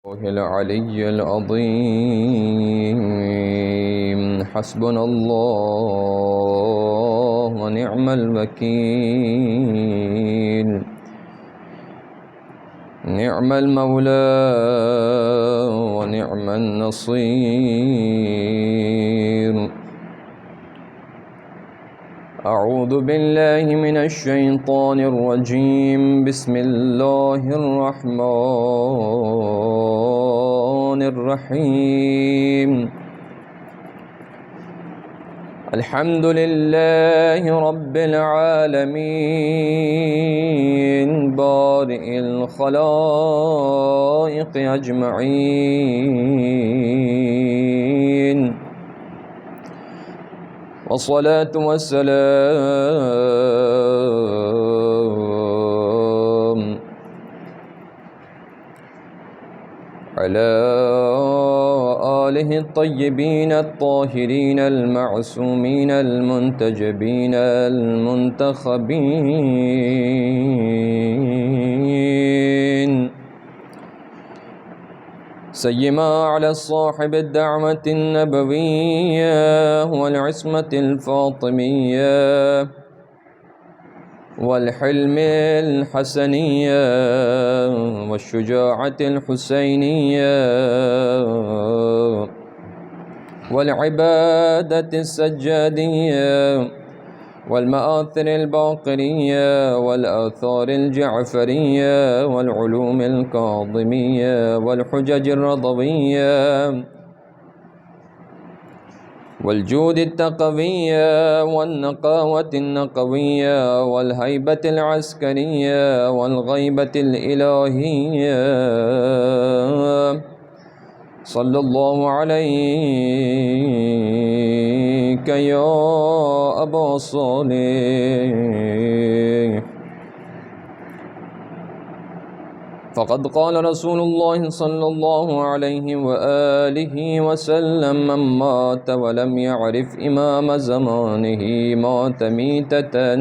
العلي العظيم حسبنا الله ونعم الوكيل نعم المولى ونعم النصير أعوذ بالله من الشيطان الرجيم بسم الله الرحمن الرحيم الحمد لله رب العالمين بارئ الخلائق أجمعين والصلاة والسلام على آله الطيبين الطاهرين المعصومين المنتجبين المنتخبين سيما على صاحب الدعوة النبوية والعصمة الفاطمية والحلم الحسنية والشجاعة الحسينية والعبادة السجادية والمآثر الباقرية والآثار الجعفرية والعلوم الكاظمية والحجج الرضوية والجود التقوية والنقاوة النقوية والهيبة العسكرية والغيبة الإلهية صلى الله عليك يا أبا صالح فقد قال رسول الله صلى الله عليه وآله وسلم من مات ولم يعرف إمام زمانه مات ميتة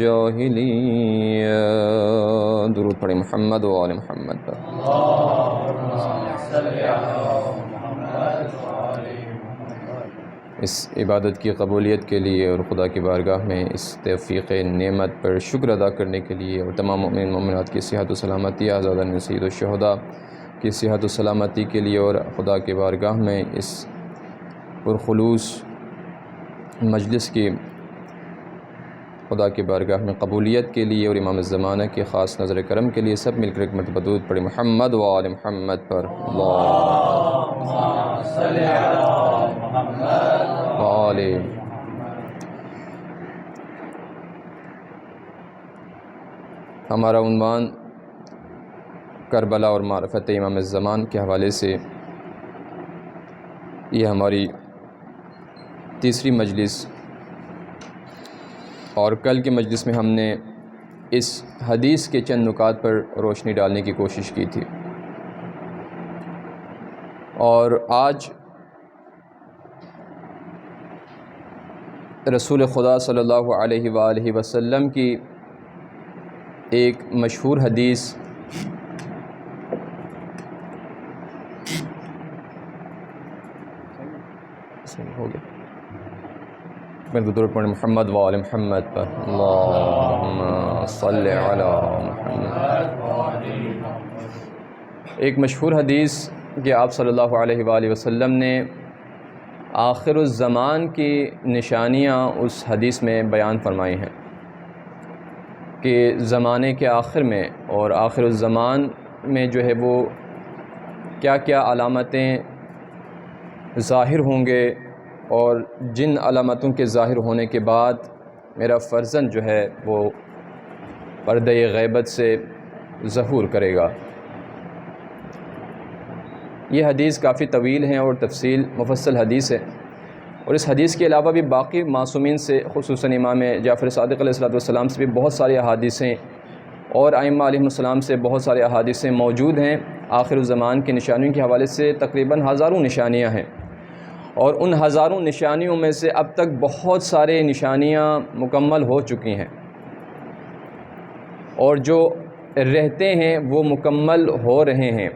جاهلية درود پڑھیں محمد و آل محمد پر اس عبادت کی قبولیت کے لیے اور خدا کی بارگاہ میں اس توفیق نعمت پر شکر ادا کرنے کے لیے اور تمام مومنین مومنات کی صحت و سلامتی آزادہ سید الشہداء کی صحت و سلامتی کے لیے اور خدا کی بارگاہ میں اس پرخلوص مجلس کی خدا کی بارگاہ میں قبولیت کے لیے اور امام الزمانہ کے خاص نظر کرم کے لیے سب مل کر ایک مرتبہ درود پڑھیں محمد و آل محمد پر اللہم صلی علی محمد و آل ہمارا عنوان کربلا اور معرفت امام الزمان کے حوالے سے یہ ہماری تیسری مجلس اور کل کے مجلس میں ہم نے اس حدیث کے چند نکات پر روشنی ڈالنے کی کوشش کی تھی اور آج رسول خدا صلی اللہ علیہ وآلہ وسلم کی ایک مشہور حدیث ہو گیا محمد و آل محمد پر اللہم صلی علی محمد ایک مشہور حدیث کہ آپ صلی اللہ علیہ وآلہ وسلم نے آخر الزمان کی نشانیاں اس حدیث میں بیان فرمائی ہیں کہ زمانے کے آخر میں اور آخر الزمان میں جو ہے وہ کیا کیا علامتیں ظاہر ہوں گے اور جن علامتوں کے ظاہر ہونے کے بعد میرا فرزند جو ہے وہ پردہ غیبت سے ظہور کرے گا۔ یہ حدیث کافی طویل ہیں اور تفصیل مفصل حدیث ہے، اور اس حدیث کے علاوہ بھی باقی معصومین سے خصوصاً امام جعفر صادق علیہ السلام سے بھی بہت ساری احادیثیں اور ائمہ علیہم السلام سے بہت سارے احادیثیں موجود ہیں۔ آخر الزمان کی نشانیوں کے حوالے سے تقریباً ہزاروں نشانیاں ہیں، اور ان ہزاروں نشانیوں میں سے اب تک بہت سارے نشانیاں مکمل ہو چکی ہیں، اور جو رہتے ہیں وہ مکمل ہو رہے ہیں،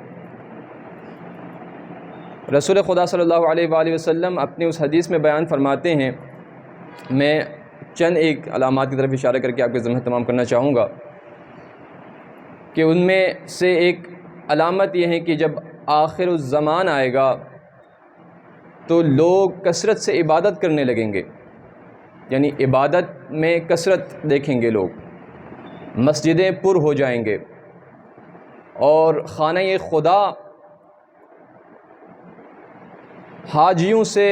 رسول خدا صلی اللہ علیہ وآلہ وسلم اپنی اس حدیث میں بیان فرماتے ہیں، میں چند ایک علامات کی طرف اشارہ کر کے آپ کے ذمہ تمام کرنا چاہوں گا کہ ان میں سے ایک علامت یہ ہے کہ جب آخر الزمان آئے گا تو لوگ کثرت سے عبادت کرنے لگیں گے، یعنی عبادت میں کثرت دیکھیں گے لوگ، مسجدیں پر ہو جائیں گے اور خانہ خدا حاجیوں سے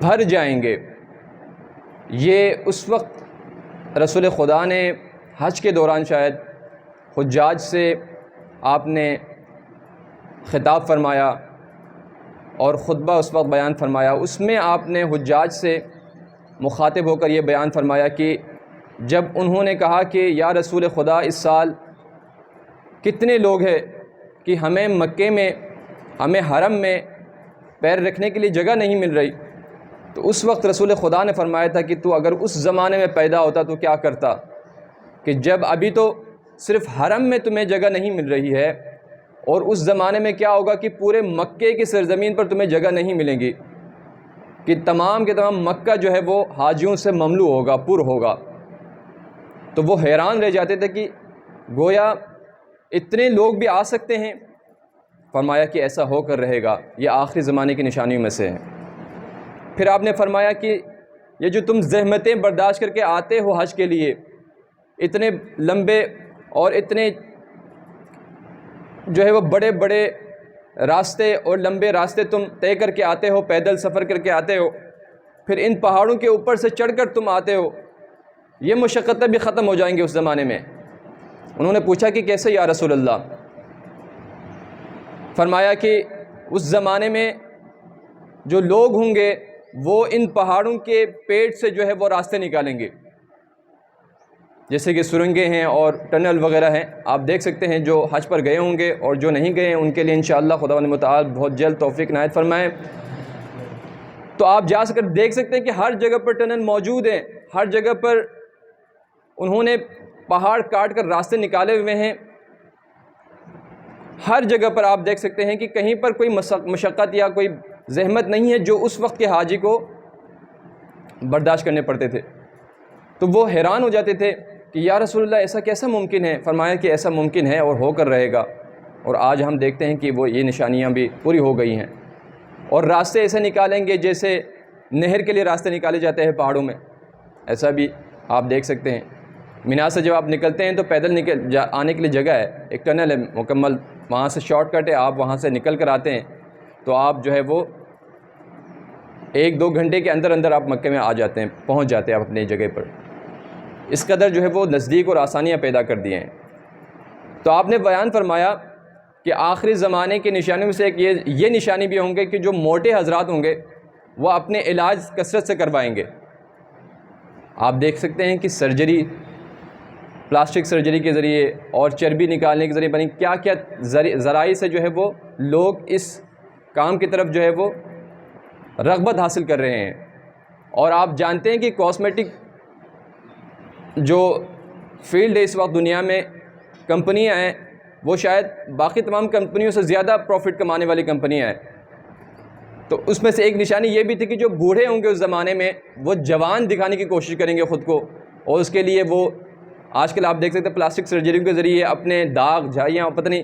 بھر جائیں گے۔ یہ اس وقت رسول خدا نے حج کے دوران شاید حجاج سے آپ نے خطاب فرمایا اور خطبہ اس وقت بیان فرمایا، اس میں آپ نے حجاج سے مخاطب ہو کر یہ بیان فرمایا کہ جب انہوں نے کہا کہ یا رسول خدا اس سال کتنے لوگ ہیں کہ ہمیں مکے میں، ہمیں حرم میں پیر رکھنے کے لیے جگہ نہیں مل رہی، تو اس وقت رسول خدا نے فرمایا تھا کہ تو اگر اس زمانے میں پیدا ہوتا تو کیا کرتا، کہ جب ابھی تو صرف حرم میں تمہیں جگہ نہیں مل رہی ہے، اور اس زمانے میں کیا ہوگا کہ پورے مکے کی سرزمین پر تمہیں جگہ نہیں ملے گی، کہ تمام کے تمام مکہ جو ہے وہ حاجیوں سے مملو ہوگا، پر ہوگا۔ تو وہ حیران رہ جاتے تھے کہ گویا اتنے لوگ بھی آ سکتے ہیں۔ فرمایا کہ ایسا ہو کر رہے گا، یہ آخری زمانے کی نشانیوں میں سے ہے۔ پھر آپ نے فرمایا کہ یہ جو تم زحمتیں برداشت کر کے آتے ہو حج کے لیے، اتنے لمبے اور اتنے جو ہے وہ بڑے بڑے راستے اور لمبے راستے تم طے کر کے آتے ہو، پیدل سفر کر کے آتے ہو، پھر ان پہاڑوں کے اوپر سے چڑھ کر تم آتے ہو، یہ مشقتیں بھی ختم ہو جائیں گے اس زمانے میں۔ انہوں نے پوچھا کہ کیسے یا رسول اللہ؟ فرمایا کہ اس زمانے میں جو لوگ ہوں گے وہ ان پہاڑوں کے پیٹ سے جو ہے وہ راستے نکالیں گے، جیسے کہ سرنگیں ہیں اور ٹنل وغیرہ ہیں۔ آپ دیکھ سکتے ہیں جو حج پر گئے ہوں گے اور جو نہیں گئے ہیں ان کے لیے انشاءاللہ خداوند متعال بہت جلد توفیق عنایت فرمائے۔ تو آپ جا کر دیکھ سکتے ہیں کہ ہر جگہ پر ٹنل موجود ہیں، ہر جگہ پر انہوں نے پہاڑ کاٹ کر راستے نکالے ہوئے ہیں۔ ہر جگہ پر آپ دیکھ سکتے ہیں کہ کہیں پر کوئی مشقت یا کوئی زحمت نہیں ہے جو اس وقت کے حاجی کو برداشت کرنے پڑتے تھے۔ تو وہ حیران ہو جاتے تھے کہ یا رسول اللہ ایسا کیسا ممکن ہے؟ فرمایا کہ ایسا ممکن ہے اور ہو کر رہے گا، اور آج ہم دیکھتے ہیں کہ وہ یہ نشانیاں بھی پوری ہو گئی ہیں۔ اور راستے ایسے نکالیں گے جیسے نہر کے لیے راستے نکالے جاتے ہیں پہاڑوں میں، ایسا بھی آپ دیکھ سکتے ہیں۔ مینا سے جب آپ نکلتے ہیں تو پیدل آنے کے لیے جگہ ہے، ایک ٹنل ہے مکمل، وہاں سے شارٹ کٹ ہے، آپ وہاں سے نکل کر آتے ہیں تو آپ جو ہے وہ 1-2 گھنٹے کے اندر اندر آپ مکے میں آ جاتے ہیں، پہنچ جاتے ہیں آپ اپنی جگہ پر۔ اس قدر جو ہے وہ نزدیک اور آسانیاں پیدا کر دی ہیں۔ تو آپ نے بیان فرمایا کہ آخری زمانے کی نشانیوں میں سے ایک یہ نشانی بھی ہوں گے کہ جو موٹے حضرات ہوں گے وہ اپنے علاج کثرت سے کروائیں گے۔ آپ دیکھ سکتے ہیں کہ سرجری، پلاسٹک سرجری کے ذریعے اور چربی نکالنے کے ذریعے بنی کیا کیا ذرائع سے جو ہے وہ لوگ اس کام کی طرف جو ہے وہ رغبت حاصل کر رہے ہیں۔ اور آپ جانتے ہیں کہ کاسمیٹک جو فیلڈ ہے اس وقت دنیا میں، کمپنیاں ہیں وہ شاید باقی تمام کمپنیوں سے زیادہ پروفٹ کمانے والی کمپنیاں ہیں۔ تو اس میں سے ایک نشانی یہ بھی تھی کہ جو بوڑھے ہوں گے اس زمانے میں وہ جوان دکھانے کی کوشش کریں گے خود کو، اور اس کے لیے وہ آج کل آپ دیکھ سکتے ہیں پلاسٹک سرجری کے ذریعے اپنے داغ جھائیاں پتہ نہیں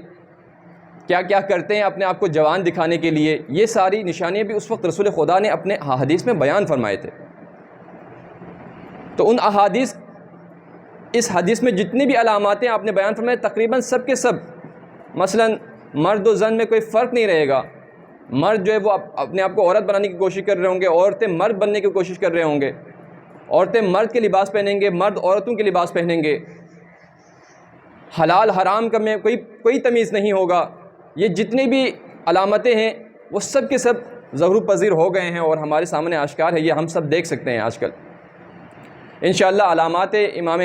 کیا کیا کرتے ہیں اپنے آپ کو جوان دکھانے کے لیے۔ یہ ساری نشانیاں بھی اس وقت رسول خدا نے اپنے احادیث میں بیان فرمائے تھے۔ تو ان احادیث، اس حدیث میں جتنی بھی علاماتیں آپ نے بیان فرمائے تقریباً سب کے سب، مثلا مرد و زن میں کوئی فرق نہیں رہے گا۔ مرد جو ہے وہ اپنے آپ کو عورت بنانے کی کوشش کر رہے ہوں گے، عورتیں مرد بننے کی کوشش کر رہے ہوں گے، عورتیں مرد کے لباس پہنیں گے، مرد عورتوں کے لباس پہنیں گے، حلال حرام کا میں کوئی تمیز نہیں ہوگا۔ یہ جتنی بھی علامتیں ہیں وہ سب کے سب ظہور پذیر ہو گئے ہیں اور ہمارے سامنے آشکار ہے، یہ ہم سب دیکھ سکتے ہیں آج کل۔ انشاءاللہ علامات امام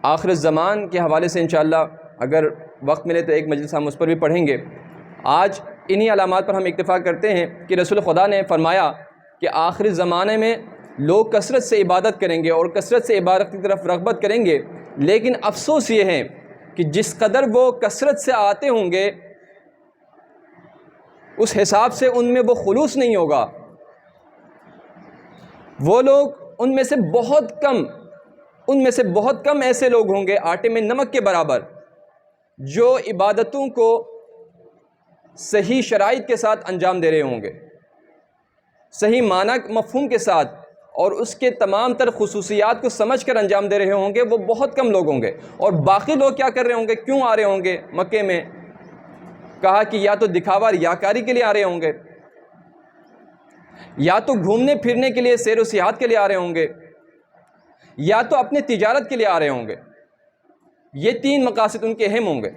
آخر الزمان کے حوالے سے انشاءاللہ اگر وقت ملے تو ایک مجلس ہم اس پر بھی پڑھیں گے۔ آج انہی علامات پر ہم اکتفا کرتے ہیں کہ رسول خدا نے فرمایا کہ آخری زمانے میں لوگ کثرت سے عبادت کریں گے اور کثرت سے عبادت کی طرف رغبت کریں گے، لیکن افسوس یہ ہے کہ جس قدر وہ کثرت سے آتے ہوں گے اس حساب سے ان میں وہ خلوص نہیں ہوگا. وہ لوگ ان میں سے بہت کم ایسے لوگ ہوں گے آٹے میں نمک کے برابر جو عبادتوں کو صحیح شرائط کے ساتھ انجام دے رہے ہوں گے, صحیح معنی مفہوم کے ساتھ, اور اس کے تمام تر خصوصیات کو سمجھ کر انجام دے رہے ہوں گے. وہ بہت کم لوگ ہوں گے. اور باقی لوگ کیا کر رہے ہوں گے, کیوں آ رہے ہوں گے مکے میں؟ کہا کہ یا تو دکھاوا ریاکاری کے لیے آ رہے ہوں گے, یا تو گھومنے پھرنے کے لیے, سیر و سیاحت کے لیے آ رہے ہوں گے, یا تو اپنے تجارت کے لیے آ رہے ہوں گے. یہ 3 مقاصد ان کے اہم ہوں گے.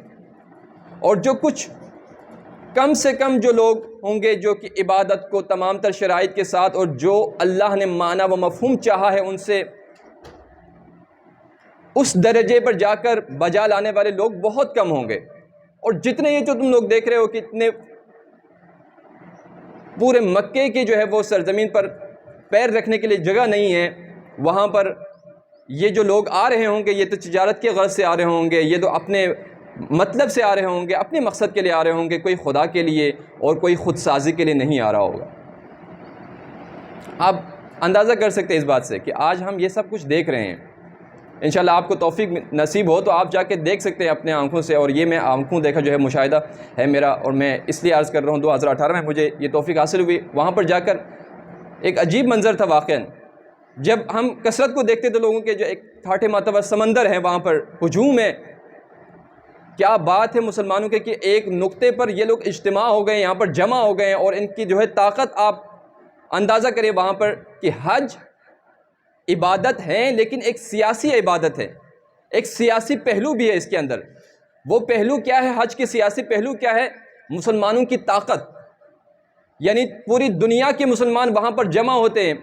اور جو کچھ کم سے کم جو لوگ ہوں گے جو کہ عبادت کو تمام تر شرائط کے ساتھ اور جو اللہ نے معنی و مفہوم چاہا ہے ان سے اس درجے پر جا کر بجا لانے والے لوگ بہت کم ہوں گے. اور جتنے یہ جو تم لوگ دیکھ رہے ہو کہ اتنے پورے مکے کی جو ہے وہ سرزمین پر پیر رکھنے کے لیے جگہ نہیں ہے, وہاں پر یہ جو لوگ آ رہے ہوں گے یہ تو تجارت کے غرض سے آ رہے ہوں گے, یہ تو اپنے مطلب سے آ رہے ہوں گے, اپنے مقصد کے لیے آ رہے ہوں گے, کوئی خدا کے لیے اور کوئی خود سازی کے لیے نہیں آ رہا ہوگا. آپ اندازہ کر سکتے ہیں اس بات سے کہ آج ہم یہ سب کچھ دیکھ رہے ہیں. انشاءاللہ آپ کو توفیق نصیب ہو تو آپ جا کے دیکھ سکتے ہیں اپنے آنکھوں سے, اور یہ میں آنکھوں دیکھا جو ہے مشاہدہ ہے میرا, اور میں اس لیے عرض کر رہا ہوں 2018 میں مجھے یہ توفیق حاصل ہوئی. وہاں پر جا کر ایک عجیب منظر تھا واقعاً. جب ہم کثرت کو دیکھتے تو لوگوں کے جو ایک ٹھاٹھے ماتور سمندر ہے وہاں پر ہجوم ہے, کیا بات ہے مسلمانوں کے کہ ایک نقطے پر یہ لوگ اجتماع ہو گئے, یہاں پر جمع ہو گئے ہیں, اور ان کی جو ہے طاقت آپ اندازہ کریں وہاں پر کہ حج عبادت ہے لیکن ایک سیاسی عبادت ہے, ایک سیاسی پہلو بھی ہے اس کے اندر. وہ پہلو کیا ہے حج کے سیاسی پہلو کیا ہے؟ مسلمانوں کی طاقت, یعنی پوری دنیا کے مسلمان وہاں پر جمع ہوتے ہیں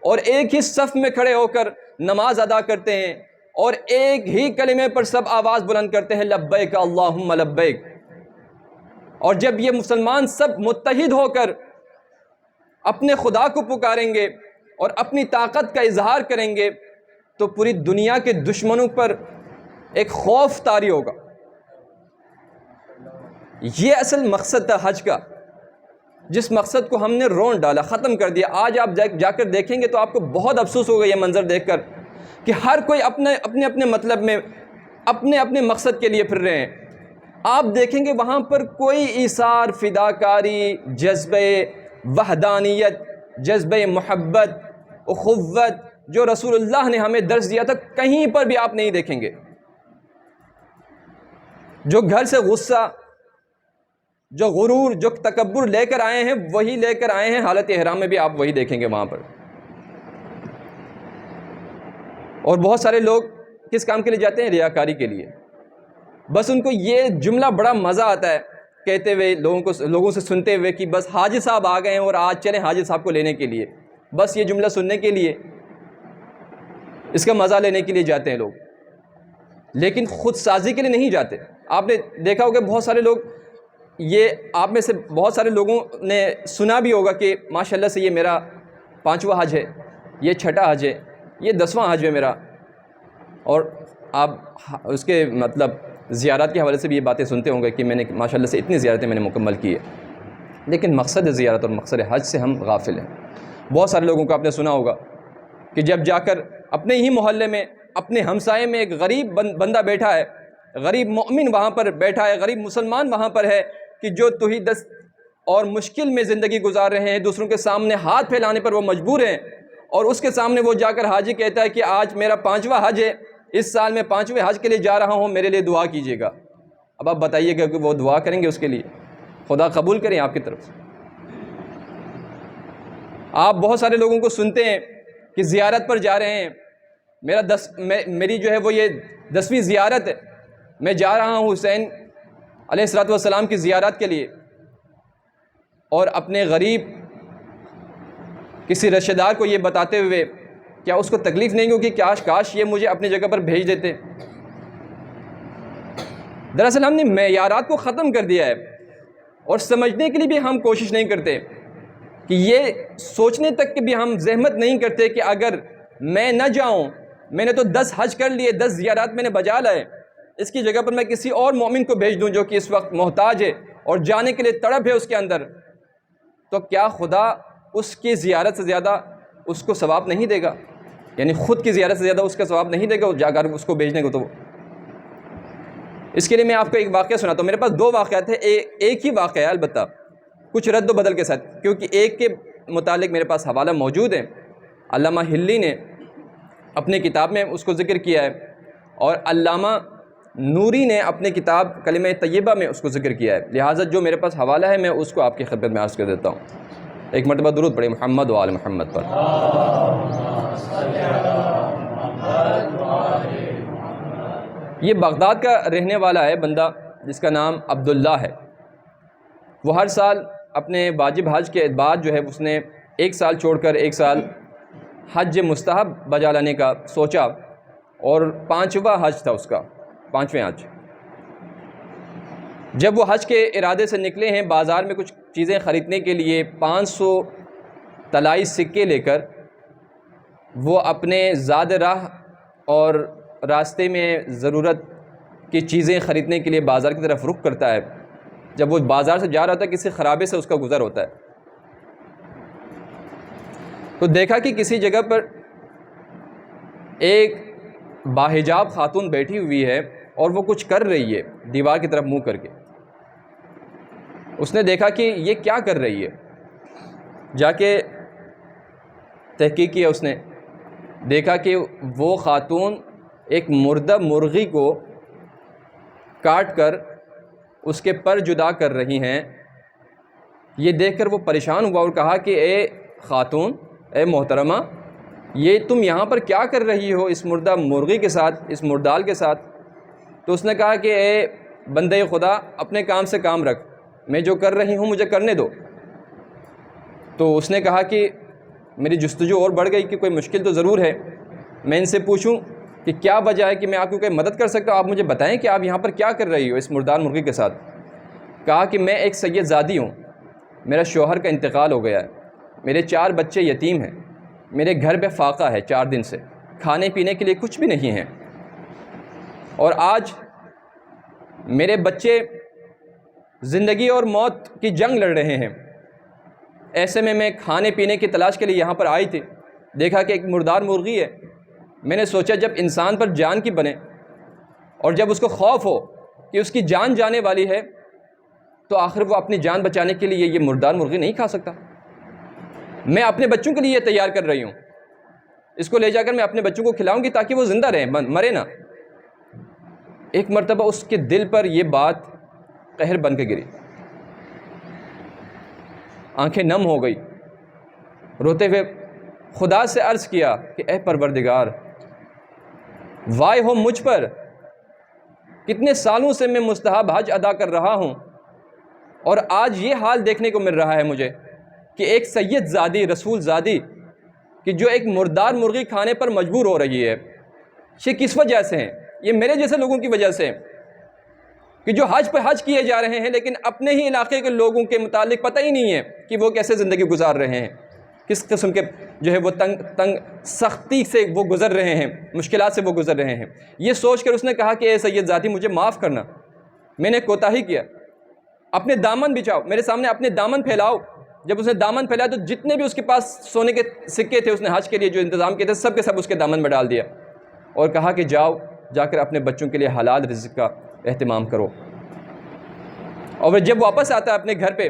اور ایک ہی صف میں کھڑے ہو کر نماز ادا کرتے ہیں, اور ایک ہی کلمے پر سب آواز بلند کرتے ہیں لبیک اللہم لبیک. اور جب یہ مسلمان سب متحد ہو کر اپنے خدا کو پکاریں گے اور اپنی طاقت کا اظہار کریں گے تو پوری دنیا کے دشمنوں پر ایک خوف طاری ہوگا. یہ اصل مقصد تھا حج کا, جس مقصد کو ہم نے رون ڈالا, ختم کر دیا. آج آپ جا کر دیکھیں گے تو آپ کو بہت افسوس ہوگا یہ منظر دیکھ کر کہ ہر کوئی اپنے مطلب میں اپنے مقصد کے لیے پھر رہے ہیں. آپ دیکھیں گے وہاں پر کوئی ایثار, فداکاری, جذبہ وحدانیت, جذبہ محبت, اخوت جو رسول اللہ نے ہمیں درس دیا تھا کہیں پر بھی آپ نہیں دیکھیں گے. جو گھر سے غصہ, جو غرور, جو تکبر لے کر آئے ہیں وہی لے کر آئے ہیں حالت احرام میں بھی آپ وہی دیکھیں گے وہاں پر. اور بہت سارے لوگ کس کام کے لیے جاتے ہیں؟ ریاکاری کے لیے. بس ان کو یہ جملہ بڑا مزہ آتا ہے کہتے ہوئے, لوگوں سے سنتے ہوئے کہ بس حاجی صاحب آ گئے ہیں اور آج چلیں حاجی صاحب کو لینے کے لیے. بس یہ جملہ سننے کے لیے, اس کا مزہ لینے کے لیے جاتے ہیں لوگ, لیکن خود سازی کے لیے نہیں جاتے. آپ نے دیکھا ہوگا بہت سارے لوگ, یہ آپ میں سے بہت سارے لوگوں نے سنا بھی ہوگا کہ ماشاءاللہ سے یہ میرا 5واں حج ہے, یہ 6واں حج ہے, یہ 10واں حج ہے میرا. اور آپ اس کے مطلب زیارت کے حوالے سے بھی یہ باتیں سنتے ہوں گے کہ میں نے ماشاءاللہ سے اتنی زیارتیں میں نے مکمل کی ہے, لیکن مقصد زیارت اور مقصد حج سے ہم غافل ہیں. بہت سارے لوگوں کو آپ نے سنا ہوگا کہ جب جا کر اپنے ہی محلے میں اپنے ہمسائے میں ایک غریب بندہ بیٹھا ہے, غریب مومن وہاں پر بیٹھا ہے, غریب مسلمان وہاں پر ہے کہ جو توحید دست اور مشکل میں زندگی گزار رہے ہیں, دوسروں کے سامنے ہاتھ پھیلانے پر وہ مجبور ہیں, اور اس کے سامنے وہ جا کر حاجی کہتا ہے کہ آج میرا 5واں حج ہے, اس سال میں 5ویں حج کے لیے جا رہا ہوں, میرے لیے دعا کیجیے گا. اب آپ بتائیے گا کہ وہ دعا کریں گے اس کے لیے؟ خدا قبول کریں آپ کی طرف سے. آپ بہت سارے لوگوں کو سنتے ہیں کہ زیارت پر جا رہے ہیں, میری جو ہے وہ یہ 10ویں زیارت ہے, میں جا رہا ہوں حسین علیہ الصلوۃ والسلام کی زیارت کے لیے, اور اپنے غریب کسی رشتہ دار کو یہ بتاتے ہوئے کیا اس کو تکلیف نہیں ہوگی کہ کاش یہ مجھے اپنی جگہ پر بھیج دیتے. دراصل ہم نے معیارات کو ختم کر دیا ہے, اور سمجھنے کے لیے بھی ہم کوشش نہیں کرتے, کہ یہ سوچنے تک کہ بھی ہم زحمت نہیں کرتے کہ اگر میں نہ جاؤں, میں نے تو 10 حج کر لیے, 10 زیارات میں نے بجا لائے, اس کی جگہ پر میں کسی اور مومن کو بھیج دوں جو کہ اس وقت محتاج ہے اور جانے کے لیے تڑپ ہے اس کے اندر, تو کیا خدا اس کی زیارت سے زیادہ اس کو ثواب نہیں دے گا؟ یعنی خود کی زیارت سے زیادہ اس کا ثواب نہیں دے گا جا کر اس کو بھیجنے کو؟ تو اس کے لیے میں آپ کو ایک واقعہ سناتا ہوں. میرے پاس 2 واقعات ہیں، ایک ہی واقعہ ہے البتہ کچھ رد و بدل کے ساتھ، کیونکہ ایک کے متعلق میرے پاس حوالہ موجود ہے. علامہ ہلی نے اپنے کتاب میں اس کو ذکر کیا ہے، اور علامہ نوری نے اپنے کتاب کلمہ طیبہ میں اس کو ذکر کیا ہے. لہٰذا جو میرے پاس حوالہ ہے میں اس کو آپ کی خدمت میں عرض کر دیتا ہوں. ایک مرتبہ درود پڑھیں محمد و آل محمد پر. یہ بغداد کا رہنے والا ہے بندہ جس کا نام عبداللہ ہے. وہ ہر سال اپنے واجب حج کے بعد جو ہے اس نے 1 سال چھوڑ کر 1 سال حج مستحب بجا لانے کا سوچا، اور 5واں حج تھا اس کا، 5ویں حج. جب وہ حج کے ارادے سے نکلے ہیں بازار میں کچھ چیزیں خریدنے کے لیے، 500 طلائی سکے لے کر وہ اپنے زاد راہ اور راستے میں ضرورت کی چیزیں خریدنے کے لیے بازار کی طرف رخ کرتا ہے. جب وہ بازار سے جا رہا تھا کسی خرابے سے اس کا گزر ہوتا ہے، تو دیکھا کہ کسی جگہ پر ایک باحجاب خاتون بیٹھی ہوئی ہے اور وہ کچھ کر رہی ہے دیوار کی طرف منہ کر کے. اس نے دیکھا کہ یہ کیا کر رہی ہے، جا کے تحقیق کیا. اس نے دیکھا کہ وہ خاتون ایک مردہ مرغی کو کاٹ کر اس کے پر جدا کر رہی ہیں. یہ دیکھ کر وہ پریشان ہوا اور کہا کہ اے خاتون، اے محترمہ، یہ تم یہاں پر کیا کر رہی ہو اس مردہ مرغی کے ساتھ، اس مردال کے ساتھ؟ تو اس نے کہا کہ اے بندے خدا، اپنے کام سے کام رکھ، میں جو کر رہی ہوں مجھے کرنے دو. تو اس نے کہا کہ میری جستجو اور بڑھ گئی کہ کوئی مشکل تو ضرور ہے. میں ان سے پوچھوں کہ کیا وجہ ہے کہ میں آپ کو کوئی مدد کر سکتا ہوں، آپ مجھے بتائیں کہ آپ یہاں پر کیا کر رہی ہو اس مردار مرغی کے ساتھ؟ کہا کہ میں ایک سید زادی ہوں، میرا شوہر کا انتقال ہو گیا ہے، میرے 4 بچے یتیم ہیں، میرے گھر پہ فاقہ ہے 4 دن سے، کھانے پینے کے لیے کچھ بھی نہیں ہے، اور آج میرے بچے زندگی اور موت کی جنگ لڑ رہے ہیں. ایسے میں کھانے پینے کی تلاش کے لیے یہاں پر آئی تھی. دیکھا کہ ایک مردار مرغی ہے. میں نے سوچا جب انسان پر جان کی بنے اور جب اس کو خوف ہو کہ اس کی جان جانے والی ہے، تو آخر وہ اپنی جان بچانے کے لیے یہ مردار مرغی نہیں کھا سکتا. میں اپنے بچوں کے لیے یہ تیار کر رہی ہوں، اس کو لے جا کر میں اپنے بچوں کو کھلاؤں گی تاکہ وہ زندہ رہیں، مرے نہ. ایک مرتبہ اس کے دل پر یہ بات قہر بن کے گری، آنکھیں نم ہو گئی. روتے ہوئے خدا سے عرض کیا کہ اے پروردگار، وائے ہو مجھ پر، کتنے سالوں سے میں مستحب حج ادا کر رہا ہوں اور آج یہ حال دیکھنے کو مل رہا ہے مجھے کہ ایک سید زادی، رسول زادی کہ جو ایک مردار مرغی کھانے پر مجبور ہو رہی ہے. یہ کس وجہ سے ہیں؟ یہ میرے جیسے لوگوں کی وجہ سے کہ جو حج پہ حج کیے جا رہے ہیں لیکن اپنے ہی علاقے کے لوگوں کے متعلق پتہ ہی نہیں ہے کہ وہ کیسے زندگی گزار رہے ہیں، کس قسم کے جو ہے وہ تنگ سختی سے وہ گزر رہے ہیں، مشکلات سے وہ گزر رہے ہیں. یہ سوچ کر اس نے کہا کہ اے سید ذاتی مجھے معاف کرنا، میں نے کوتاہی کیا، اپنے دامن بچھاؤ، میرے سامنے اپنے دامن پھیلاؤ. جب اس نے دامن پھیلایا تو جتنے بھی اس کے پاس سونے کے سکے تھے اس نے حج کے لیے جو انتظام کیے تھے سب کے سب اس کے دامن میں ڈال دیا اور کہا کہ جاؤ جا کر اپنے بچوں کے لیے حلال رزق کا اہتمام کرو. اور وہ جب واپس آتا ہے اپنے گھر پہ،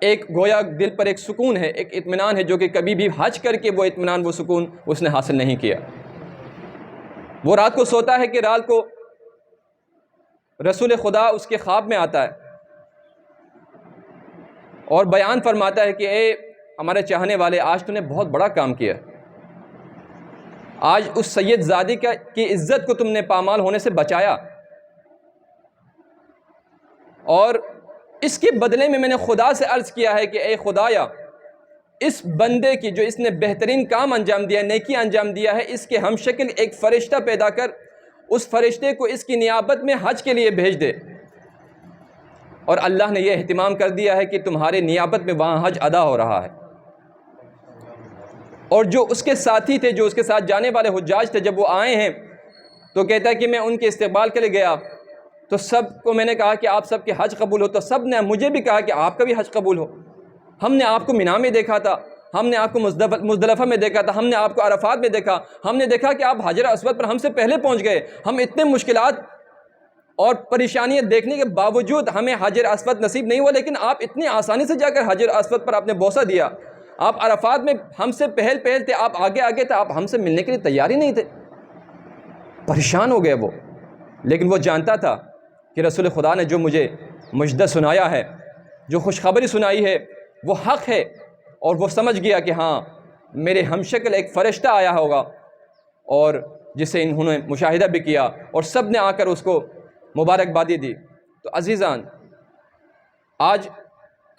ایک گویا دل پر ایک سکون ہے، ایک اطمینان ہے جو کہ کبھی بھی حج کر کے وہ اطمینان، وہ سکون اس نے حاصل نہیں کیا. وہ رات کو سوتا ہے کہ رات کو رسول خدا اس کے خواب میں آتا ہے اور بیان فرماتا ہے کہ اے ہمارے چاہنے والے، آج تو نے بہت بڑا کام کیا، آج اس سید زادی کی عزت کو تم نے پامال ہونے سے بچایا، اور اس کے بدلے میں نے خدا سے عرض کیا ہے کہ اے خدایا، اس بندے کی جو اس نے بہترین کام انجام دیا، نیکی انجام دیا ہے، اس کے ہم شکل ایک فرشتہ پیدا کر اس فرشتے کو اس کی نیابت میں حج کے لیے بھیج دے. اور اللہ نے یہ اہتمام کر دیا ہے کہ تمہارے نیابت میں وہاں حج ادا ہو رہا ہے. اور جو اس کے ساتھی تھے، جو اس کے ساتھ جانے والے حجاج تھے، جب وہ آئے ہیں تو کہتا ہے کہ میں ان کے استقبال کے لیے گیا تو سب کو میں نے کہا کہ آپ سب کے حج قبول ہو، تو سب نے مجھے بھی کہا کہ آپ کا بھی حج قبول ہو. ہم نے آپ کو مینا میں دیکھا تھا، ہم نے آپ کو مزدلفہ میں دیکھا تھا، ہم نے آپ کو عرفات میں دیکھا، ہم نے دیکھا کہ آپ حجر اسود پر ہم سے پہلے پہنچ گئے۔ ہم اتنے مشکلات اور پریشانیاں دیکھنے کے باوجود ہمیں حجر اسود نصیب نہیں ہوا، لیکن آپ اتنی آسانی سے جا کر حجر اسود پر آپ نے بوسہ دیا۔ آپ عرفات میں ہم سے پہل تھے، آپ آگے تھے، آپ ہم سے ملنے کے لیے تیار ہی نہیں تھے۔ پریشان ہو گئے وہ، لیکن وہ جانتا تھا کہ رسول خدا نے جو مجھے مجدہ سنایا ہے، جو خوشخبری سنائی ہے، وہ حق ہے، اور وہ سمجھ گیا کہ ہاں میرے ہم شکل ایک فرشتہ آیا ہوگا، اور جسے انہوں نے مشاہدہ بھی کیا، اور سب نے آ کر اس کو مبارکبادی دی۔ تو عزیزان، آج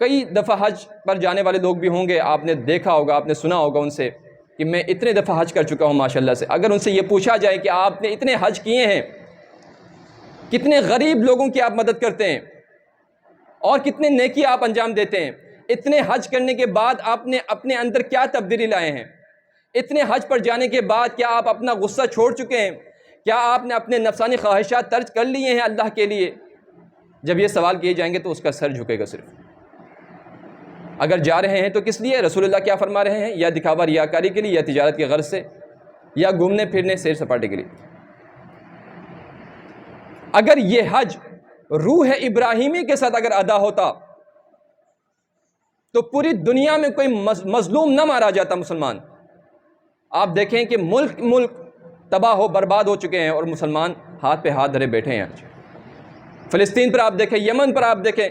کئی دفعہ حج پر جانے والے لوگ بھی ہوں گے، آپ نے دیکھا ہوگا، آپ نے سنا ہوگا ان سے کہ میں اتنے دفعہ حج کر چکا ہوں ماشاءاللہ سے۔ اگر ان سے یہ پوچھا جائے کہ آپ نے اتنے حج کیے ہیں، کتنے غریب لوگوں کی آپ مدد کرتے ہیں، اور کتنے نیکی آپ انجام دیتے ہیں، اتنے حج کرنے کے بعد آپ نے اپنے اندر کیا تبدیلی لائے ہیں، اتنے حج پر جانے کے بعد کیا آپ اپنا غصہ چھوڑ چکے ہیں، کیا آپ نے اپنے نفسانی خواہشات ترک کر لیے ہیں اللہ کے لیے؟ جب یہ سوال کیے جائیں گے تو اس کا سر جھکے گا صرف۔ اگر جا رہے ہیں تو کس لیے؟ رسول اللہ کیا فرما رہے ہیں؟ یا دکھاوا ریاکاری کے لیے، یا تجارت کی غرض سے، یا گھومنے پھرنے سیر سپاٹے کے لیے؟ اگر یہ حج روح ابراہیمی کے ساتھ اگر ادا ہوتا تو پوری دنیا میں کوئی مظلوم نہ مارا جاتا مسلمان۔ آپ دیکھیں کہ ملک تباہ ہو برباد ہو چکے ہیں، اور مسلمان ہاتھ پہ ہاتھ دھرے بیٹھے ہیں۔ آج فلسطین پر آپ دیکھیں، یمن پر آپ دیکھیں،